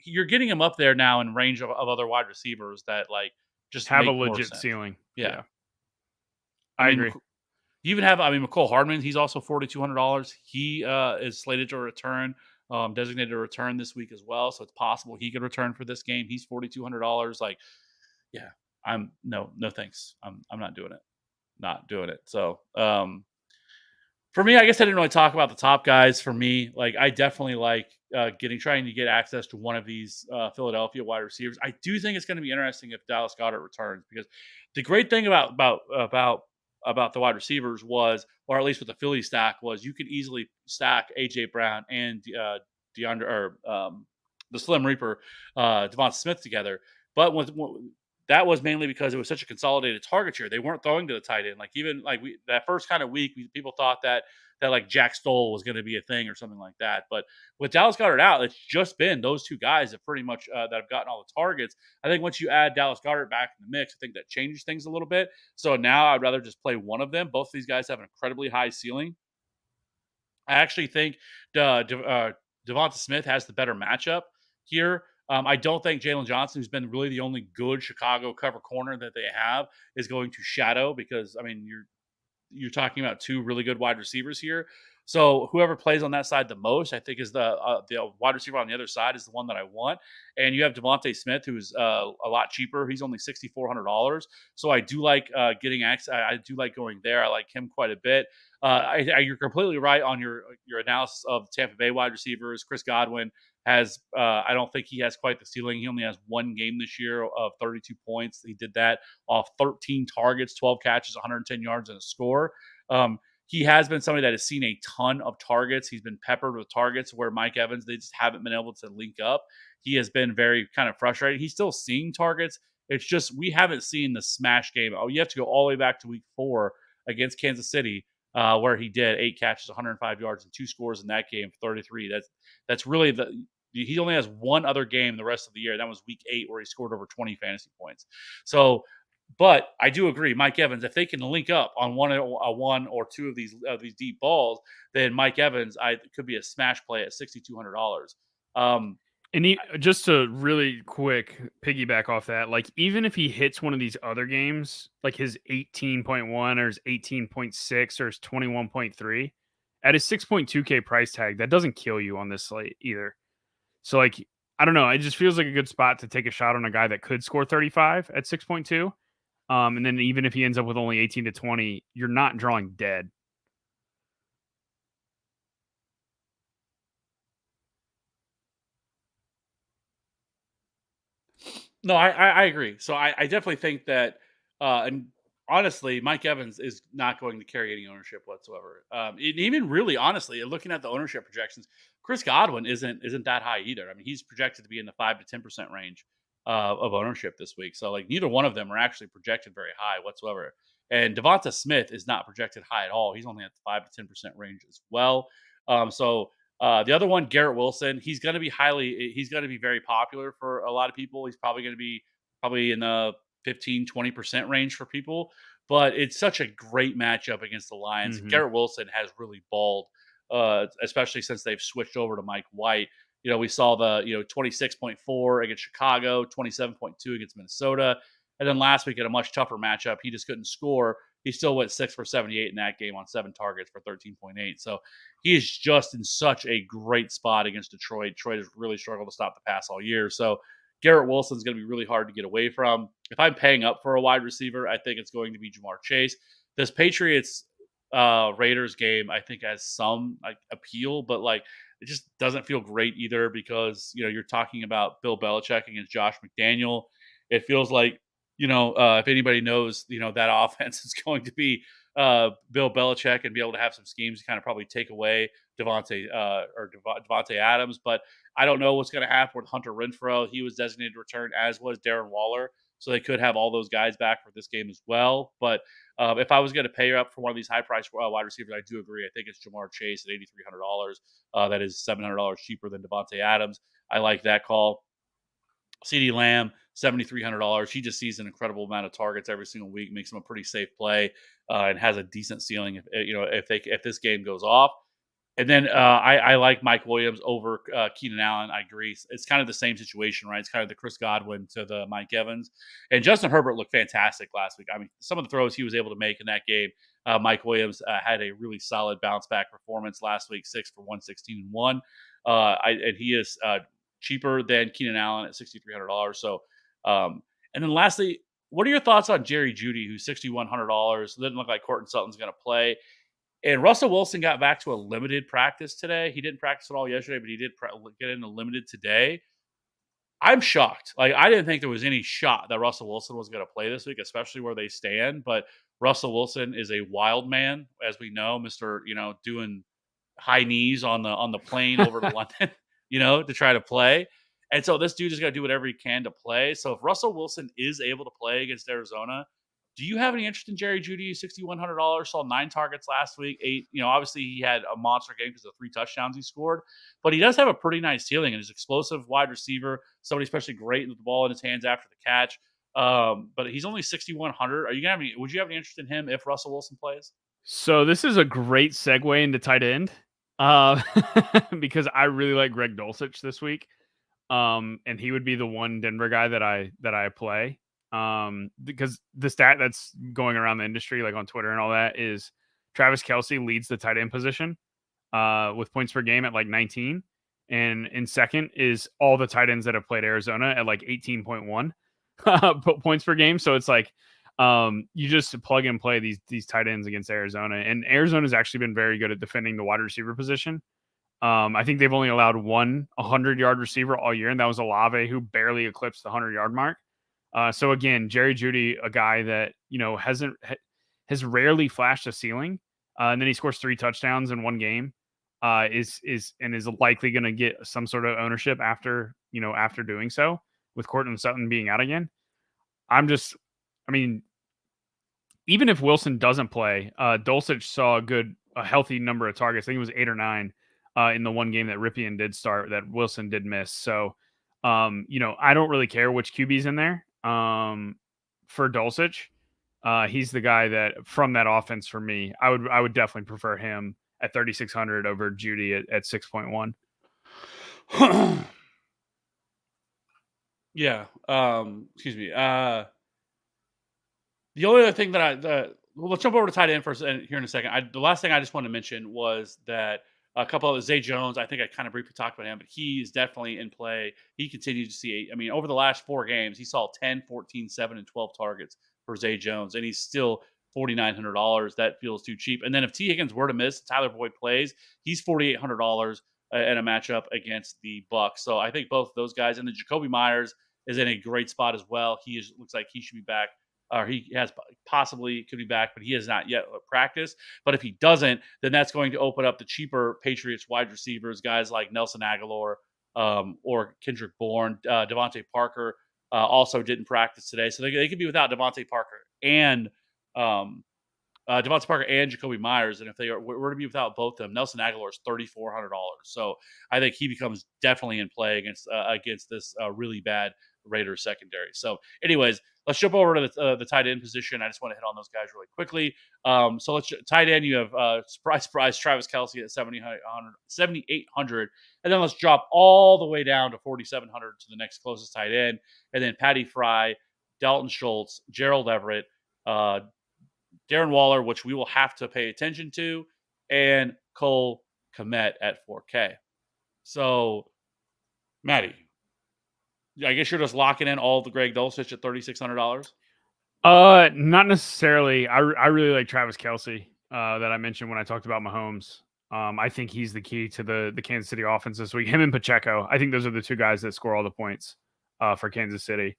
you're getting him up there now in range of other wide receivers that like just Have a make more legit sense. ceiling. Yeah. Yeah, I I mean, agree. you even have, I mean, McCole Hardman, he's also $4,200. He is slated to return, designated to return this week as well. So it's possible he could return for this game. He's $4,200. Like, yeah, no thanks. I'm not doing it. Not doing it. So, for me, I guess I didn't really talk about the top guys. For me, like I definitely like trying to get access to one of these Philadelphia wide receivers. I do think it's going to be interesting if Dallas Goedert returns, because the great thing about the wide receivers was, or at least with the Philly stack, was you could easily stack AJ Brown and DeAndre or the Slim Reaper Devonta Smith together. But that was mainly because it was such a consolidated target share. They weren't throwing to the tight end. Like even like that first kind of week, people thought that like Jack Stoll was going to be a thing or something like that. But with Dallas Goedert out, it's just been those two guys that pretty much that have gotten all the targets. I think once you add Dallas Goedert back in the mix, I think that changes things a little bit. So now I'd rather just play one of them. Both of these guys have an incredibly high ceiling. I actually think Devonta Smith has the better matchup here. I don't think Jalen Johnson, who's been really the only good Chicago cover corner that they have, is going to shadow, because I mean you're talking about two really good wide receivers here. So whoever plays on that side the most, I think, is the wide receiver on the other side is the one that I want. And you have Devontae Smith, who's a lot cheaper. He's only $6,400. So I do like getting access. I do like going there. I like him quite a bit. You're completely right on your analysis of Tampa Bay wide receivers. Chris Godwin has I don't think he has quite the ceiling. He only has one game this year of 32 points. He did that off 13 targets, 12 catches, 110 yards, and a score. He has been somebody that has seen a ton of targets. He's been peppered with targets where Mike Evans, they just haven't been able to link up. He has been very kind of frustrated. He's still seeing targets. It's just we haven't seen the smash game. Oh, you have to go all the way back to week 4 against Kansas City, where he did 8 catches, 105 yards, and 2 scores in that game, 33. That's really he only has one other game the rest of the year. That was week 8, where he scored over 20 fantasy points. So, but I do agree, Mike Evans, if they can link up on one or two of these deep balls, then Mike Evans could be a smash play at $6,200. And just to really quick piggyback off that, like even if he hits one of these other games, like his 18.1 or his 18.6 or his 21.3, at his 6.2K price tag, that doesn't kill you on this slate either. So like, I don't know. It just feels like a good spot to take a shot on a guy that could score 35 at 6.2. And then even if he ends up with only 18 to 20, you're not drawing dead. No, I agree. So I definitely think that, and honestly, Mike Evans is not going to carry any ownership whatsoever. Even really, honestly, looking at the ownership projections, Chris Godwin isn't that high either. I mean, he's projected to be in the 5 to 10% range of ownership this week. So like neither one of them are actually projected very high whatsoever. And Devonta Smith is not projected high at all. He's only at the 5 to 10% range as well. The other one, Garrett Wilson, he's going to be very popular for a lot of people. He's probably going to be in the 15-20% range for people, but it's such a great matchup against the Lions. Mm-hmm. Garrett Wilson has really balled, especially since they've switched over to Mike White. We saw the 26.4 against Chicago, 27.2 against Minnesota, and then last week at a much tougher matchup, he just couldn't score. He still went 6 for 78 in that game on 7 targets for 13.8. So he is just in such a great spot against Detroit. Detroit has really struggled to stop the pass all year. So Garrett Wilson is going to be really hard to get away from. If I'm paying up for a wide receiver, I think it's going to be Jamar Chase. This Patriots Raiders game, I think, has some like appeal, but like it just doesn't feel great either, because you're talking about Bill Belichick against Josh McDaniel. It feels like if anybody knows, that offense is going to be Bill Belichick and be able to have some schemes to kind of probably take away Devontae Adams. But I don't know what's going to happen with Hunter Renfrow. He was designated to return, as was Darren Waller. So they could have all those guys back for this game as well. But if I was going to pay up for one of these high-priced wide receivers, I do agree. I think it's Jamar Chase at $8,300. That is $700 cheaper than Devontae Adams. I like that call. CeeDee Lamb, $7,300. He just sees an incredible amount of targets every single week, makes him a pretty safe play, and has a decent ceiling if this game goes off. And then I like Mike Williams over Keenan Allen. I agree. It's kind of the same situation, right? It's kind of the Chris Godwin to the Mike Evans. And Justin Herbert looked fantastic last week. I mean, some of the throws he was able to make in that game. Mike Williams had a really solid bounce back performance last week, 6 for 116 and 1. And he is cheaper than Keenan Allen at $6,300. So, and then lastly, what are your thoughts on Jerry Jeudy, who's $6,100? Doesn't look like Courtland Sutton's going to play. And Russell Wilson got back to a limited practice today. He didn't practice at all yesterday, but he did get into limited today. I'm shocked. Like, I didn't think there was any shot that Russell Wilson was going to play this week, especially where they stand. But Russell Wilson is a wild man, as we know, Mr. Doing high knees on the plane over to London, to try to play. And so this dude is going to do whatever he can to play. So if Russell Wilson is able to play against Arizona, do you have any interest in Jerry Jeudy? $6,100, saw 9 targets last week, 8. Obviously he had a monster game because of 3 touchdowns he scored, but he does have a pretty nice ceiling and is explosive wide receiver, somebody especially great with the ball in his hands after the catch. But he's only $6,100. Would you have any interest in him if Russell Wilson plays? So this is a great segue into tight end, because I really like Greg Dulcich this week, and he would be the one Denver guy that I play. Because the stat that's going around the industry, like on Twitter and all that, is Travis Kelce leads the tight end position with points per game at like 19. And in second is all the tight ends that have played Arizona at like 18.1 points per game. So it's like you just plug and play these tight ends against Arizona. And Arizona's actually been very good at defending the wide receiver position. I think they've only allowed one 100-yard receiver all year, and that was Olave, who barely eclipsed the 100-yard mark. So again, Jerry Jeudy, a guy that has rarely flashed a ceiling, and then he scores 3 touchdowns in one game, is likely going to get some sort of ownership after doing so, with Courtland Sutton being out again. Even if Wilson doesn't play, Dulcich saw a healthy number of targets. I think it was 8 or 9 in the one game that Ripien did start that Wilson did miss. So, I don't really care which QB's in there. For Dulcich, he's the guy that from that offense for me, I would definitely prefer him at 3,600 over Jeudy at 6.1. Yeah. Excuse me. The only other thing that let's jump over to tight end first here in a second. The last thing I just wanted to mention was that a couple of Zay Jones, I think I kind of briefly talked about him, but he's definitely in play. He continues to see, over the last 4 games, he saw 10, 14, 7, and 12 targets for Zay Jones, and he's still $4,900. That feels too cheap. And then if T. Higgins were to miss, Tyler Boyd plays, he's $4,800 in a matchup against the Bucs. So I think both of those guys, and then Jacoby Myers is in a great spot as well. Looks like he should be back. Or he has possibly could be back, but he has not yet practiced. But if he doesn't, then that's going to open up the cheaper Patriots wide receivers, guys like Nelson Aguilar or Kendrick Bourne. Devontae Parker also didn't practice today, so they could be without Devontae Parker and Jacoby Myers. And if they were to be without both of them, Nelson Aguilar is $3,400. So I think he becomes definitely in play against this really bad Raiders secondary. So anyways, let's jump over to the tight end position. I just want to hit on those guys really quickly. So tight end, you have surprise Travis Kelce at 7,800, and then let's drop all the way down to 4,700 to the next closest tight end, and then Patty Fry, Dalton Schultz, Gerald Everett, Darren Waller, which we will have to pay attention to, and Cole Kmet at 4K. So, Matty, I guess you're just locking in all the Greg Dulcich at $3,600. Not necessarily. I really like Travis Kelce that I mentioned when I talked about Mahomes. I think he's the key to the Kansas City offense this week. Him and Pacheco. I think those are the 2 guys that score all the points for Kansas City.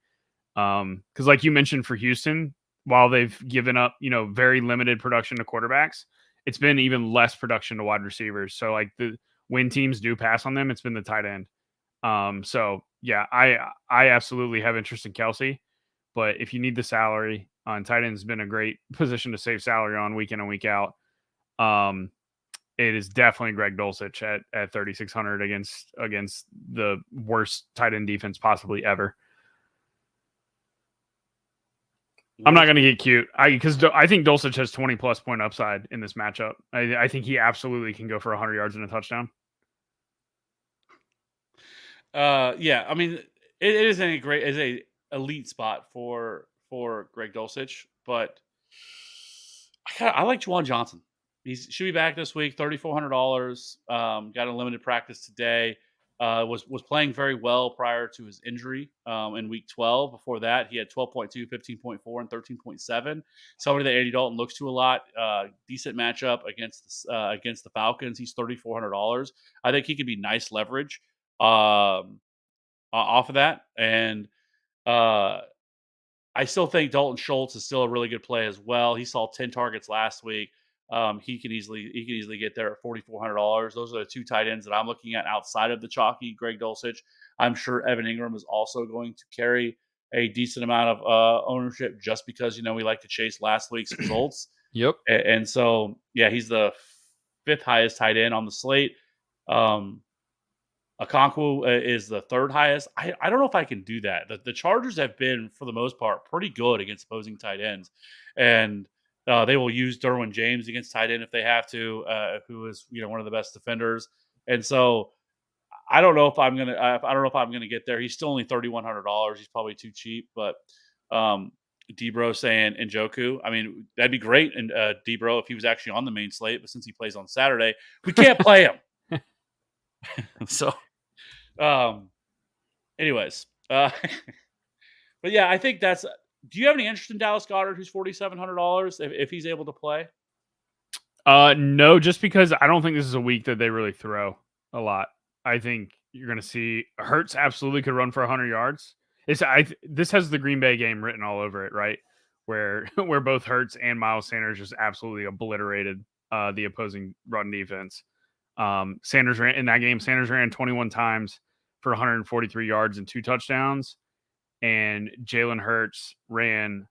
Because like you mentioned for Houston, while they've given up, very limited production to quarterbacks, it's been even less production to wide receivers. So like when teams do pass on them, it's been the tight end. So yeah, I absolutely have interest in Kelsey, but if you need the salary, on tight end's been a great position to save salary on week in and week out. It is definitely Greg Dulcich at 3,600 against the worst tight end defense possibly ever. I'm not going to get cute because I think Dulcich has 20 plus point upside in this matchup. I think he absolutely can go for 100 yards and a touchdown. Yeah, I mean, it is a elite spot for Greg Dulcich, but I like Juwan Johnson. He should be back this week. $3,400. Got a limited practice today. Was playing very well prior to his injury in week 12. Before that, he had 12.2, 15.4, and 13.7. Somebody that Andy Dalton looks to a lot. Decent matchup against the Falcons. He's $3,400. I think he could be nice leverage off of that. And I still think Dalton Schultz is still a really good play as well. He saw 10 targets last week. He can easily get there at $4,400. Those are the two tight ends that I'm looking at outside of the chalky Greg Dulcich. I'm sure Evan Ingram is also going to carry a decent amount of ownership just because we like to chase last week's results. Yep. And so yeah, he's the fifth highest tight end on the slate. Okonkwo is the third highest. I don't know if I can do that. The Chargers have been, for the most part, pretty good against opposing tight ends. And they will use Derwin James against tight end if they have to, who is one of the best defenders. And so I don't know if I'm gonna get there. He's still only $3,100. He's probably too cheap. But Debro saying Njoku, I mean, that'd be great. And Debro, if he was actually on the main slate, but since he plays on Saturday, we can't play him. So, anyways, but yeah, I think that's. Do you have any interest in Dallas Goedert, who's $4,700, if he's able to play? No, just because I don't think this is a week that they really throw a lot. I think you're going to see Hurts absolutely could run for 100 yards. This has the Green Bay game written all over it, right? Where both Hurts and Miles Sanders just absolutely obliterated the opposing run defense. Sanders ran 21 times for 143 yards and 2 touchdowns, and Jalen Hurts ran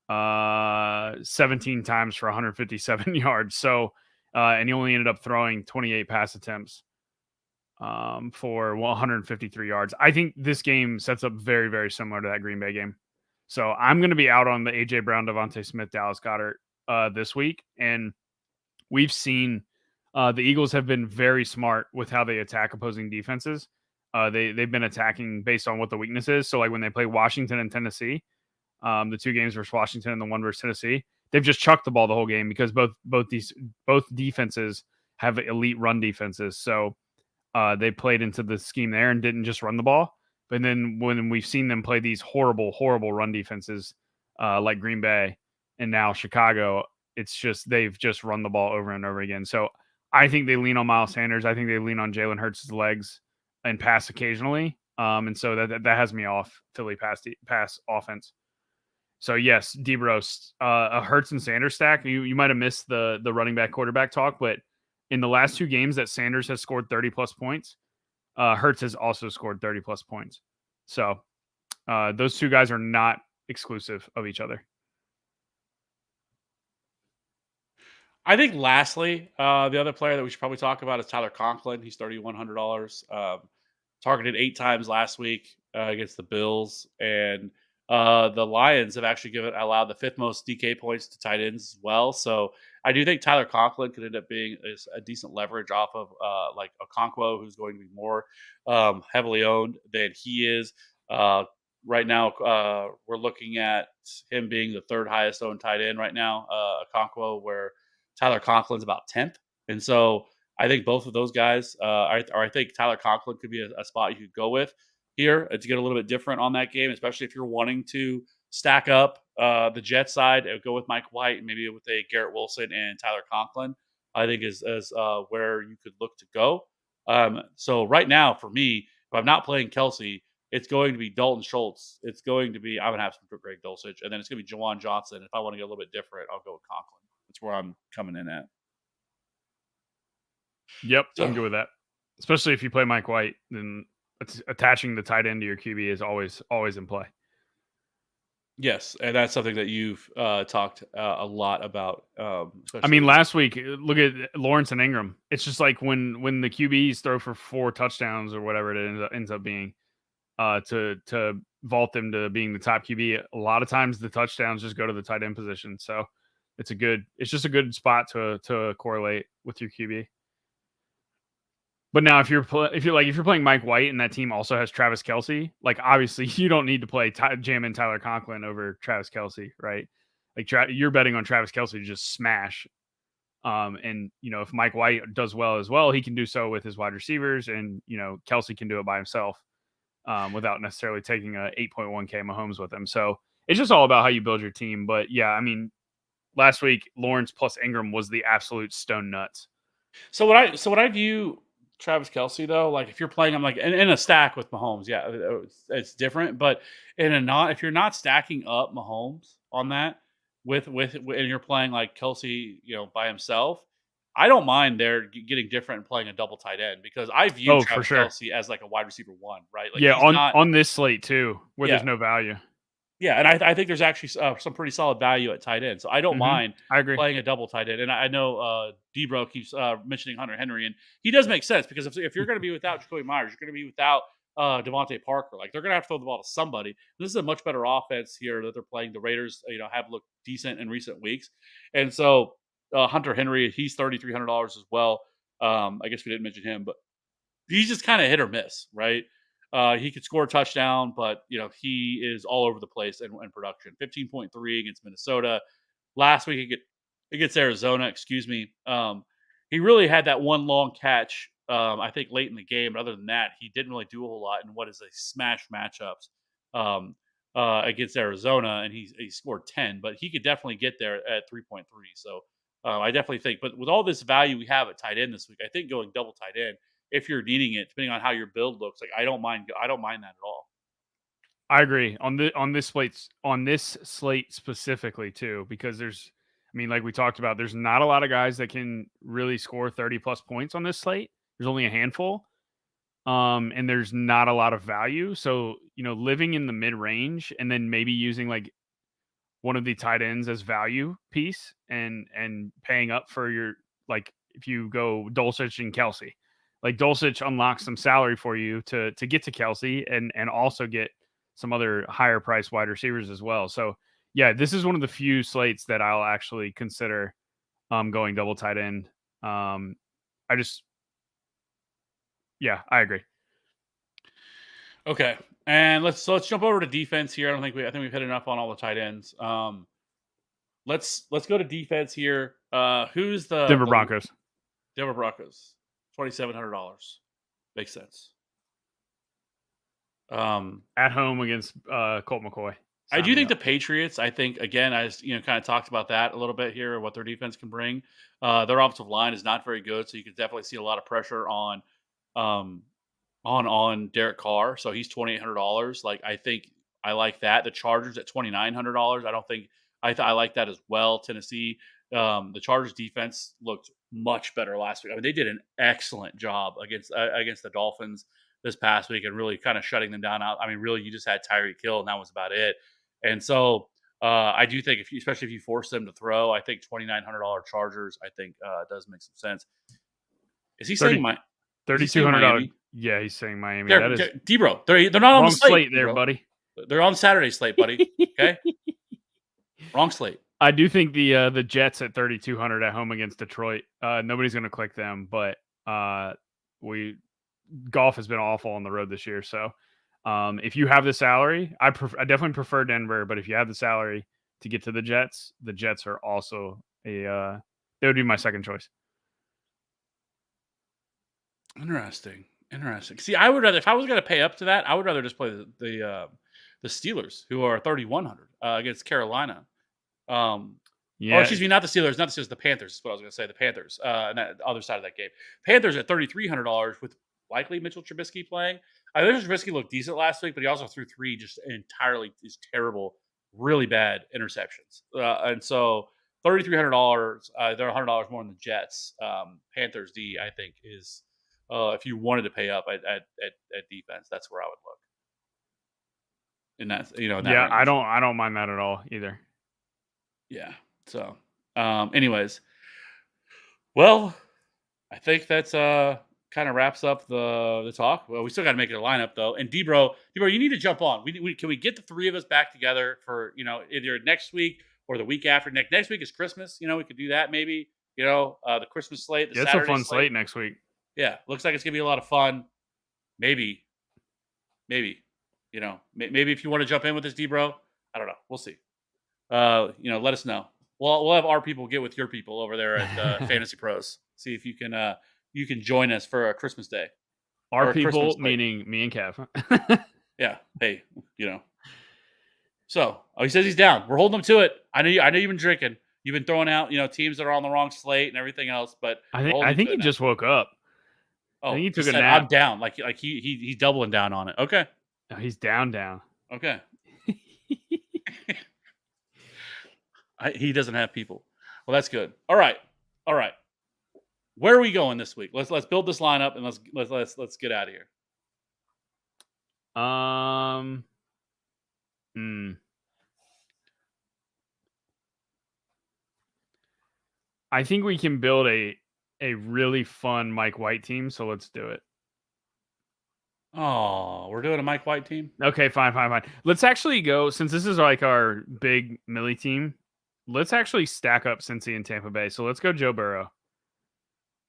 17 times for 157 yards. So, and he only ended up throwing 28 pass attempts for 153 yards. I think this game sets up very, very similar to that Green Bay game. So I'm going to be out on the AJ Brown, Devontae Smith, Dallas Goedert this week, and we've seen. The Eagles have been very smart with how they attack opposing defenses. They've been attacking based on what the weakness is. So like when they play Washington and Tennessee, the 2 games versus Washington and the 1 versus Tennessee, they've just chucked the ball the whole game because both defenses have elite run defenses. So they played into the scheme there and didn't just run the ball. But then when we've seen them play these horrible, horrible run defenses like Green Bay and now Chicago, it's just they've just run the ball over and over again. So I think they lean on Miles Sanders. I think they lean on Jalen Hurts' legs and pass occasionally. And so that has me off Philly pass offense. So yes, Debro, a Hurts and Sanders stack. You might have missed the running back quarterback talk, but in the last 2 games that Sanders has scored 30 plus points, Hurts has also scored 30 plus points. So those 2 guys are not exclusive of each other. I think lastly, the other player that we should probably talk about is Tyler Conklin. He's $3,100. Targeted 8 times last week against the Bills, and the Lions have actually allowed the 5th most DK points to tight ends as well. So I do think Tyler Conklin could end up being a decent leverage off of like Okonkwo, who's going to be more heavily owned than he is. Right now, we're looking at him being the 3rd highest owned tight end right now, Okonkwo, where Tyler Conklin's about 10th. And so I think both of those guys, I think Tyler Conklin could be a spot you could go with here to get a little bit different on that game, especially if you're wanting to stack up the Jets side, go with Mike White, maybe with a Garrett Wilson and Tyler Conklin, I think is where you could look to go. So right now for me, if I'm not playing Kelsey, It's going to be Dalton Schultz. It's going to be I'm gonna have some Greg Dulcich, and then it's gonna be Jawan Johnson. If I want to get a little bit different, I'll go with Conklin. That's where I'm coming in at. Yep, So, I'm good with that. Especially if you play Mike White, then attaching the tight end to your QB is always in play. yes, and that's something that you've talked a lot about. I mean, last week, look at Lawrence and Ingram. It's just like when the QBs throw for 4 touchdowns or whatever it ends up being, to vault them to being the top QB. A lot of times the touchdowns just go to the tight end position. So it's just a good spot to correlate with your QB. But now if you're playing Mike White and that team also has Travis Kelce, like obviously you don't need to play jam in Tyler Conklin over Travis Kelce, right? Like you're betting on Travis Kelce to just smash. And if Mike White does well as well, he can do so with his wide receivers, and Kelce can do it by himself without necessarily taking a 8.1K Mahomes with him. So it's just all about how you build your team. But yeah, I mean, last week Lawrence plus Ingram was the absolute stone nuts. So what I view Travis Kelce though, like if you're playing him like in a stack with Mahomes, yeah, it's different. But if you're not stacking up Mahomes on that and you're playing like Kelce, by himself, I don't mind there getting different and playing a double tight end because I view Travis Kelce as like a wide receiver 1, right? Like yeah, on this slate too, where there's no value. Yeah, and I think there's actually some pretty solid value at tight end. So I don't mind playing a double tight end. And I know Debro keeps mentioning Hunter Henry, and he does make sense because if you're going to be without Jacoby Myers, you're going to be without Devontae Parker. Like they're going to have to throw the ball to somebody. This is a much better offense here that they're playing. The Raiders, have looked decent in recent weeks, and so Hunter Henry, he's $3,300 as well. I guess we didn't mention him, but he's just kind of hit or miss, right? He could score a touchdown, but he is all over the place in production. 15.3 against Minnesota. Last week against Arizona, excuse me. He really had that one long catch, I think late in the game. But other than that, he didn't really do a whole lot in what is a smash matchups against Arizona, and he scored 10. But he could definitely get there at 3.3. So I definitely think. But with all this value we have at tight end this week, I think going double tight end, if you're needing it, depending on how your build looks, like I don't mind that at all. I agree on this slate specifically too, because like we talked about, there's not a lot of guys that can really score 30 plus points on this slate. There's only a handful, and there's not a lot of value. So living in the mid range and then maybe using like one of the tight ends as value piece and paying up for your, like if you go Dulcich and Kelce. Like Dulcich unlocks some salary for you to get to Kelce and also get some other higher priced wide receivers as well. So yeah, this is one of the few slates that I'll actually consider going double tight end. I agree. Okay, and let's jump over to defense here. I think we've hit enough on all the tight ends. Let's go to defense here. Who's the Denver Broncos? Denver Broncos. $2,700 makes sense. At home against Colt McCoy. I do think the Patriots. I think again, as kind of talked about that a little bit here, what their defense can bring. Their offensive line is not very good, so you could definitely see a lot of pressure on Derek Carr. So he's $2,800. Like I think I like that. The Chargers at $2,900. I don't think I like that as well. Tennessee. The Chargers defense looked much better last week. I mean, they did an excellent job against the Dolphins this past week and really kind of shutting them down. I mean, really, you just had Tyreek Hill, and that was about it. And so I do think, especially if you force them to throw, I think $2,900 Chargers, I think does make some sense. Is he saying $3,200? Yeah, he's saying Miami. That is Debro. They're not on the slate there, buddy. They're on Saturday slate, buddy. Okay, wrong slate. I do think the Jets at 3,200 at home against Detroit. Nobody's going to click them, but golf has been awful on the road this year. So if you have the salary, I definitely prefer Denver. But if you have the salary to get to the Jets are also they would be my second choice. Interesting. See, I would rather, if I was going to pay up to that, I would rather just play the Steelers, who are 3,100 against Carolina. Excuse me, not the Steelers, the Panthers is what I was going to say. The Panthers, on the other side of that game. Panthers at $3,300 with likely Mitchell Trubisky playing. Mitchell Trubisky looked decent last week, but he also threw 3 just entirely terrible, really bad interceptions. And so $3,300, they're $100 more than the Jets. Panthers D, I think, is if you wanted to pay up at defense, that's where I would look. In that, in that Yeah, range. I don't mind that at all either. Yeah. So, anyways, well, I think that's kind of wraps up the talk. Well, we still got to make it a lineup though. And Debro, you need to jump on. Can we get the 3 of us back together for either next week or the week after? Next week is Christmas. We could do that maybe. The Christmas slate. It's a fun slate next week. Yeah, looks like it's gonna be a lot of fun. Maybe. Maybe if you want to jump in with this, Debro, I don't know. We'll see. Let us know. We'll have our people get with your people over there at Fantasy Pros. See if you can join us for a Christmas day. Our people, meaning me and Kev. Yeah. Hey, So he says he's down. We're holding him to it. I know you've been drinking. You've been throwing out, teams that are on the wrong slate and everything else. But I think he just woke up. Oh, he took a nap. I'm down. Like he's doubling down on it. Okay. No, he's down. Okay. He doesn't have people. Well, that's good. All right. Where are we going this week? Let's build this lineup and let's get out of here. I think we can build a really fun Mike White team, so let's do it. Oh, we're doing a Mike White team? Okay, fine. Let's actually go, since this is like our big Millie team, let's actually stack up Cincy and Tampa Bay. So let's go Joe Burrow.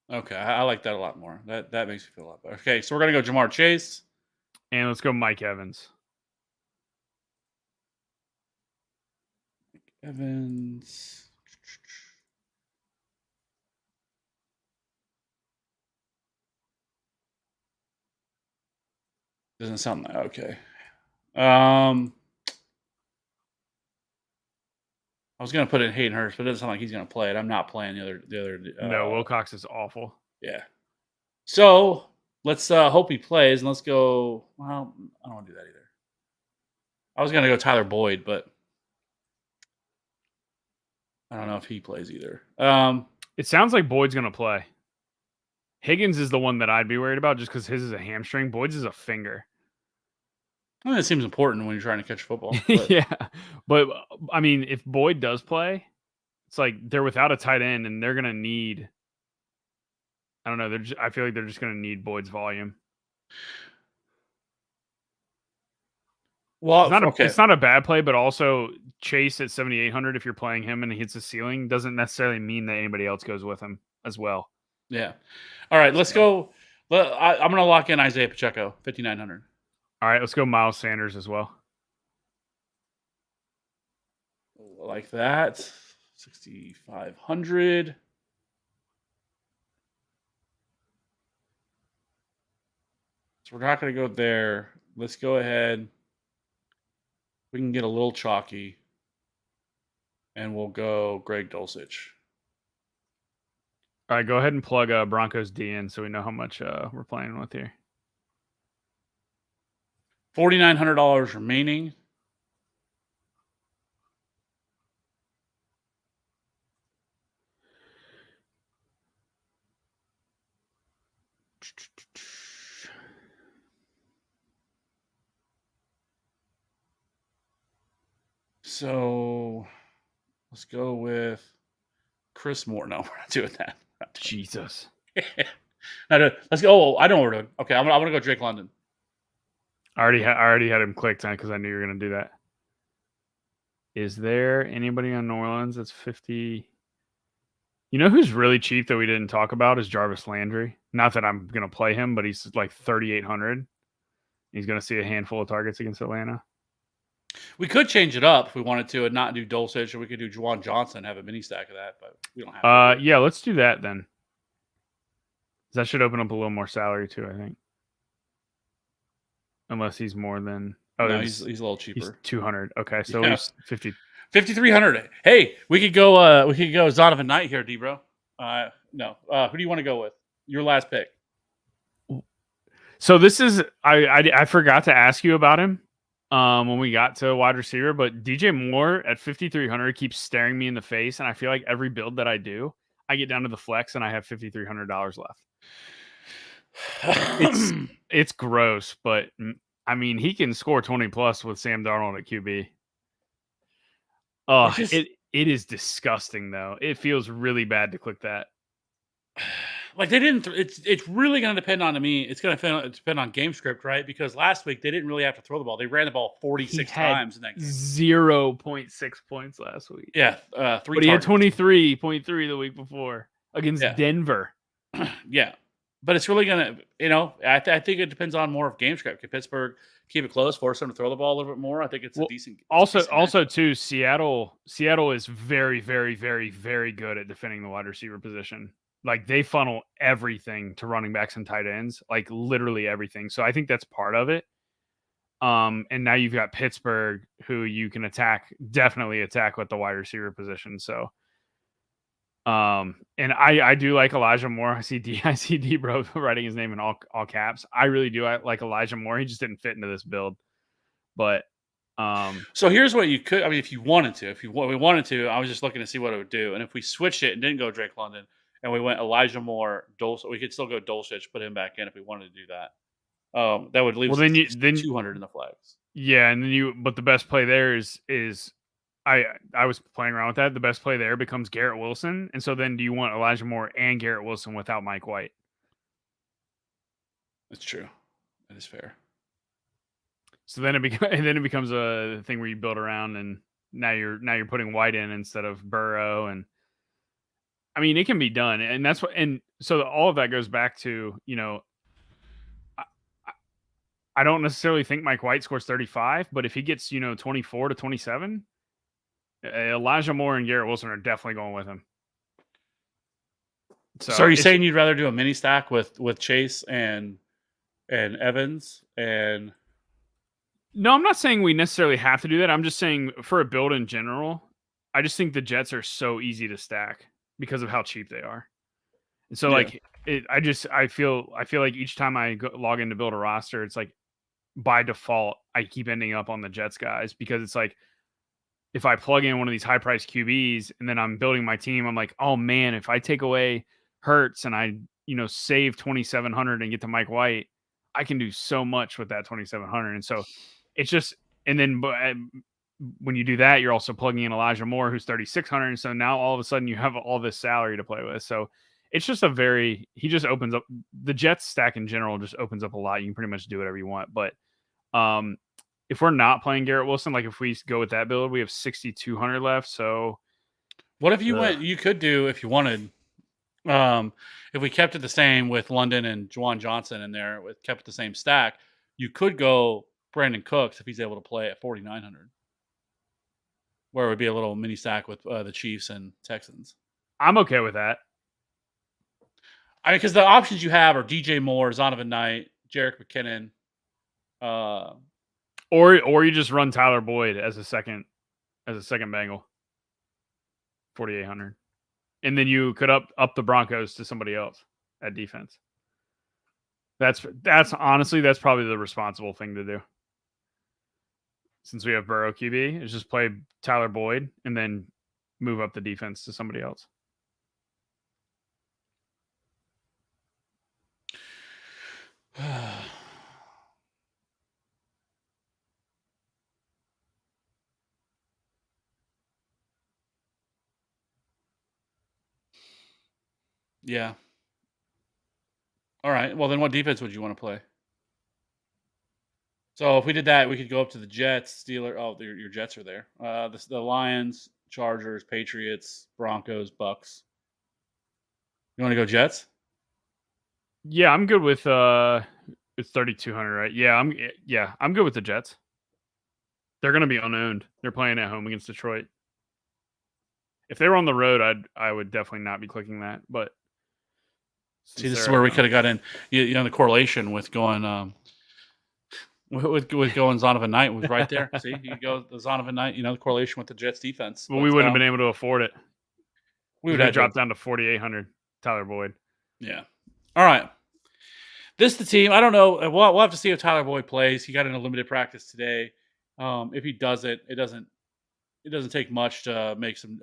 Okay, I like that a lot more. That makes me feel a lot better. Okay, so we're going to go Jamar Chase. And let's go Mike Evans. Doesn't sound like okay. I was gonna put in Hayden Hurst, but it doesn't sound like he's gonna play it. I'm not playing the other. No, Wilcox is awful. Yeah. So let's hope he plays, and let's go. Well, I don't want to do that either. I was gonna go Tyler Boyd, but I don't know if he plays either. It sounds like Boyd's gonna play. Higgins is the one that I'd be worried about, just because his is a hamstring. Boyd's is a finger. I mean, it seems important when you're trying to catch football. But. Yeah, but I mean, if Boyd does play, it's like they're without a tight end, and they're gonna need. I don't know. I feel like they're just gonna need Boyd's volume. Well, it's not a bad play, but also Chase at 7,800. If you're playing him and he hits the ceiling, doesn't necessarily mean that anybody else goes with him as well. Yeah. All right, let's go. I'm going to lock in Isaiah Pacheco, 5,900. All right, let's go Miles Sanders as well. Like that. 6,500. So we're not going to go there. Let's go ahead. We can get a little chalky. And we'll go Greg Dulcich. All right, go ahead and plug Broncos D in so we know how much we're playing with here. $4,900 remaining. So let's go with Chris Moore. No, we're not doing that. Jesus. Let's go. Oh, I know what we're doing. Okay, I'm gonna go Drake London. I already had him clicked on because I knew you were gonna do that. Is there anybody on New Orleans that's 50? You know who's really cheap that we didn't talk about is Jarvis Landry. Not that I'm gonna play him, but he's like 3,800. He's gonna see a handful of targets against Atlanta. We could change it up if we wanted to and not do Dulcich, or we could do Juwan Johnson, have a mini stack of that, but we don't have to. Yeah, let's do that then. That should open up a little more salary too, I think. Unless he's more than no, he's a little cheaper. He's 200. Okay, so he's 5,300. Hey, we could go Zonovan Knight here, D bro. No. Who do you want to go with? Your last pick. So this is I forgot to ask you about him when we got to wide receiver, but DJ Moore at 5,300 keeps staring me in the face, and I feel like every build that I do, I get down to the flex and I have $5,300 left. It's gross, but I mean he can score 20 plus with Sam Darnold at QB. Oh, it is disgusting though. It feels really bad to click that. Like they didn't. It's really going to depend on me. It's going to depend on game script, right? Because last week they didn't really have to throw the ball. They ran the ball 46 times in that game. 0.6 points last week. Yeah, 3. But he had 23.3 the week before against Denver. Yeah, but it's really going to, I think it depends on more of game script. Can Pittsburgh keep it close, force them to throw the ball a little bit more? I think it's a decent. Also, too, Seattle is very, very, very, very good at defending the wide receiver position. Like they funnel everything to running backs and tight ends, like literally everything. So I think that's part of it. And now you've got Pittsburgh, who you can definitely attack with the wide receiver position. So, and I do like Elijah Moore. I see D bro writing his name in all caps. I really do. I like Elijah Moore. He just didn't fit into this build, but. So here's what you could. I mean, if you wanted to, we wanted to, I was just looking to see what it would do. And if we switched it and didn't go Drake London, and we went Elijah Moore, Dulcich. We could still go Dulcich, put him back in if we wanted to do that. That would leave us then 200 in the flags. Yeah, and then but the best play there is I was playing around with that. The best play there becomes Garrett Wilson, and so then do you want Elijah Moore and Garrett Wilson without Mike White? That's true. That is fair. So then it becomes a thing where you build around, and now you're putting White in instead of Burrow, and I mean, it can be done, and that's what. And so all of that goes back to I don't necessarily think Mike White scores 35, but if he gets 24 to 27, Elijah Moore and Garrett Wilson are definitely going with him. So are you saying you'd rather do a mini stack with Chase and Evans and? No, I'm not saying we necessarily have to do that. I'm just saying for a build in general, I just think the Jets are so easy to stack because of how cheap they are. And so I feel like each time I log in to build a roster, it's like by default, I keep ending up on the Jets guys because it's like if I plug in one of these high price QBs and then I'm building my team, I'm like, oh man, if I take away Hurts and I, save 2,700 and get to Mike White, I can do so much with that 2,700. And so it's just, and then when you do that, you're also plugging in Elijah Moore, who's 3,600. And so now all of a sudden you have all this salary to play with. So it's just he just opens up the Jets stack in general, just opens up a lot. You can pretty much do whatever you want. But if we're not playing Garrett Wilson, like if we go with that build, we have 6,200 left. So what if you could do, if you wanted, if we kept it the same with London and Juwan Johnson in there, kept it the same stack, you could go Brandon Cooks if he's able to play at 4,900, where it would be a little mini stack with the Chiefs and Texans. I'm okay with that. I mean, because the options you have are DJ Moore, Zonovan Knight, Jerick McKinnon, or you just run Tyler Boyd as a second Bengal, 4,800, and then you could up the Broncos to somebody else at defense. That's honestly probably the responsible thing to do. Since we have Burrow QB, is just play Tyler Boyd and then move up the defense to somebody else. Yeah. All right. Well, then what defense would you want to play? So if we did that, we could go up to the Jets, Steelers. Oh, your Jets are there. The Lions, Chargers, Patriots, Broncos, Bucks. You want to go Jets? Yeah, I'm good with it's 3,200, right? Yeah, I'm good with the Jets. They're going to be unowned. They're playing at home against Detroit. If they were on the road, I would definitely not be clicking that. But see, this is where we could have got in. The correlation with going with going Zonovan Knight was right there. See, you go the Zonovan Knight. The correlation with the Jets defense. Well, we wouldn't have been able to afford it. We would have dropped down to 4,800. Tyler Boyd. Yeah. All right. This is the team. I don't know. We'll have to see if Tyler Boyd plays. He got in a limited practice today. If he doesn't, it doesn't take much to make some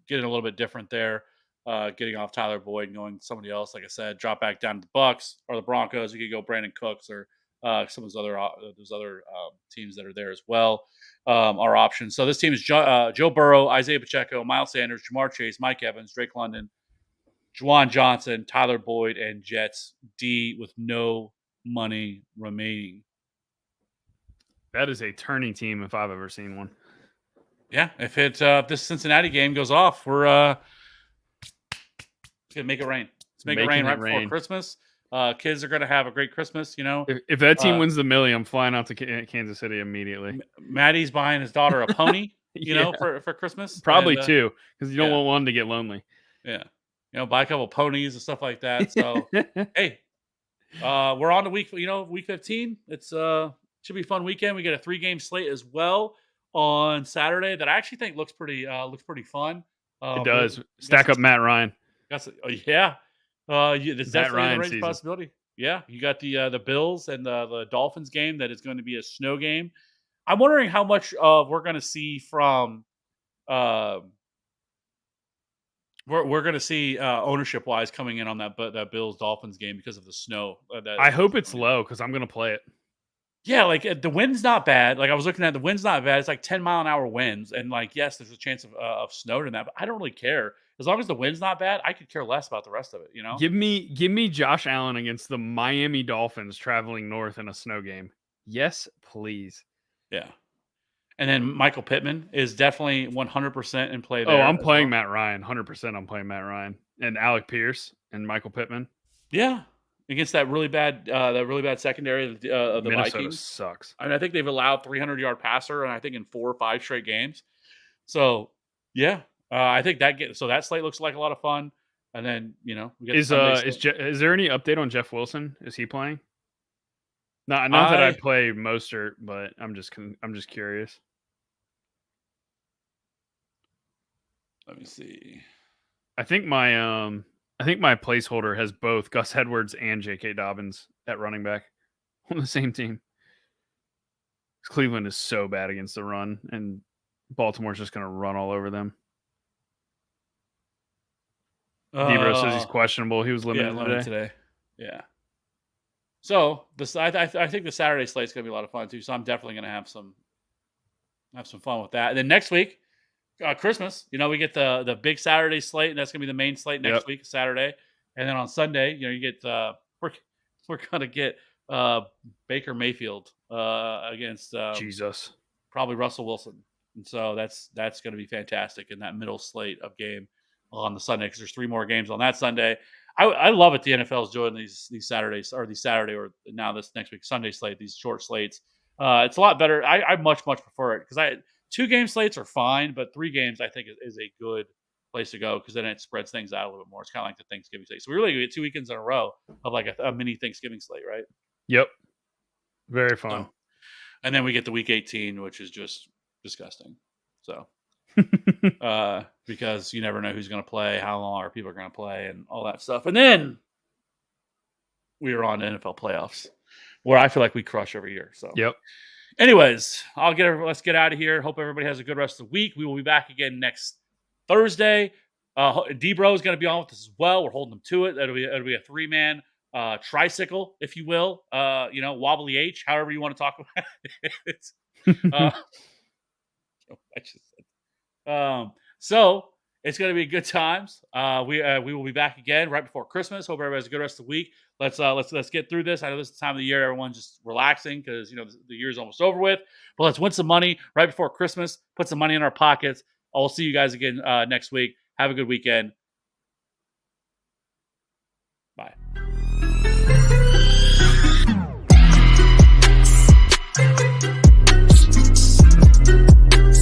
getting a little bit different there. Getting off Tyler Boyd and going to somebody else. Like I said, drop back down to the Bucks or the Broncos. You could go Brandon Cooks or some of those other teams that are there as well. Our options. So this team is Joe Burrow, Isaiah Pacheco, Miles Sanders, Jamar Chase, Mike Evans, Drake London, Juwan Johnson, Tyler Boyd, and Jets D with no money remaining. That is a turning team if I've ever seen one. Yeah, if this Cincinnati game goes off, we're gonna make it rain. Let's make it rain right before Christmas. Kids are gonna have a great Christmas. If that team wins the Millie, I'm flying out to Kansas City immediately. Maddie's buying his daughter a pony. For Christmas. Probably two, because you don't want one to get lonely. Yeah. Buy a couple ponies and stuff like that. So, hey, we're on to week 15. It's should be a fun weekend. We get a 3-game slate as well on Saturday that I actually think looks pretty fun. It does. Stack up Matt Ryan. Yeah. There's definitely a range possibility. Yeah, you got the Bills and the Dolphins game that is going to be a snow game. I'm wondering how much we're going to see from. We're going to see ownership wise coming in on that Bills Dolphins game because of the snow. I hope it's low because I'm going to play it. Yeah, like the wind's not bad. Like I was looking at the wind's not bad. It's like 10-mile-an-hour winds, and like yes, there's a chance of snow in that, but I don't really care as long as the wind's not bad. I could care less about the rest of it. Give me Josh Allen against the Miami Dolphins traveling north in a snow game. Yes, please. Yeah. And then Michael Pittman is definitely 100% in play there. Oh, I'm playing Matt Ryan. 100% I'm playing Matt Ryan. And Alec Pierce and Michael Pittman. Yeah. Against that really bad secondary of the Minnesota Vikings. Sucks. I mean, I think they've allowed 300-yard passer, and I think in 4 or 5 straight games. So, yeah. I think that slate looks like a lot of fun. And then, we get is there any update on Jeff Wilson? Is he playing? Not that I play Mostert, but I'm just curious. Let me see. I think my placeholder has both Gus Edwards and J.K. Dobbins at running back on the same team. Cleveland is so bad against the run, and Baltimore's just going to run all over them. Debro says he's questionable. He was limited today. Yeah. So I think the Saturday slate's going to be a lot of fun too. So I'm definitely going to have some fun with that. And then next week, Christmas, we get the big Saturday slate, and that's going to be the main slate next week, Saturday. And then on Sunday, you get we're going to get Baker Mayfield against Jesus, probably Russell Wilson. And so that's going to be fantastic in that middle slate of game on the Sunday, because there's 3 more games on that Sunday. I love it. The NFL is doing these Saturdays, or these Saturday, or now this next week Sunday slate, these short slates. It's a lot better. I much prefer it, because 2-game slates are fine, but 3 games I think is a good place to go, because then it spreads things out a little bit more. It's kind of like the Thanksgiving slate. So we really get 2 weekends in a row of like a mini Thanksgiving slate, right? Yep. Very fun. So, and then we get the week 18, which is just disgusting. So. Because you never know who's going to play, how long are people going to play, and all that stuff. And then we are on NFL playoffs, where I feel like we crush every year. So, yep. Anyways, let's get out of here. Hope everybody has a good rest of the week. We will be back again next Thursday. Debro is going to be on with us as well. We're holding him to it. It'll be a 3-man tricycle, if you will. Wobbly H, however you want to talk about it. I just said. So it's going to be good times. We will be back again right before Christmas. Hope everybody has a good rest of the week. Let's get through this. I know this is the time of the year everyone's just relaxing, because the year's almost over with. But let's win some money right before Christmas. Put some money in our pockets. I'll see you guys again next week. Have a good weekend. Bye.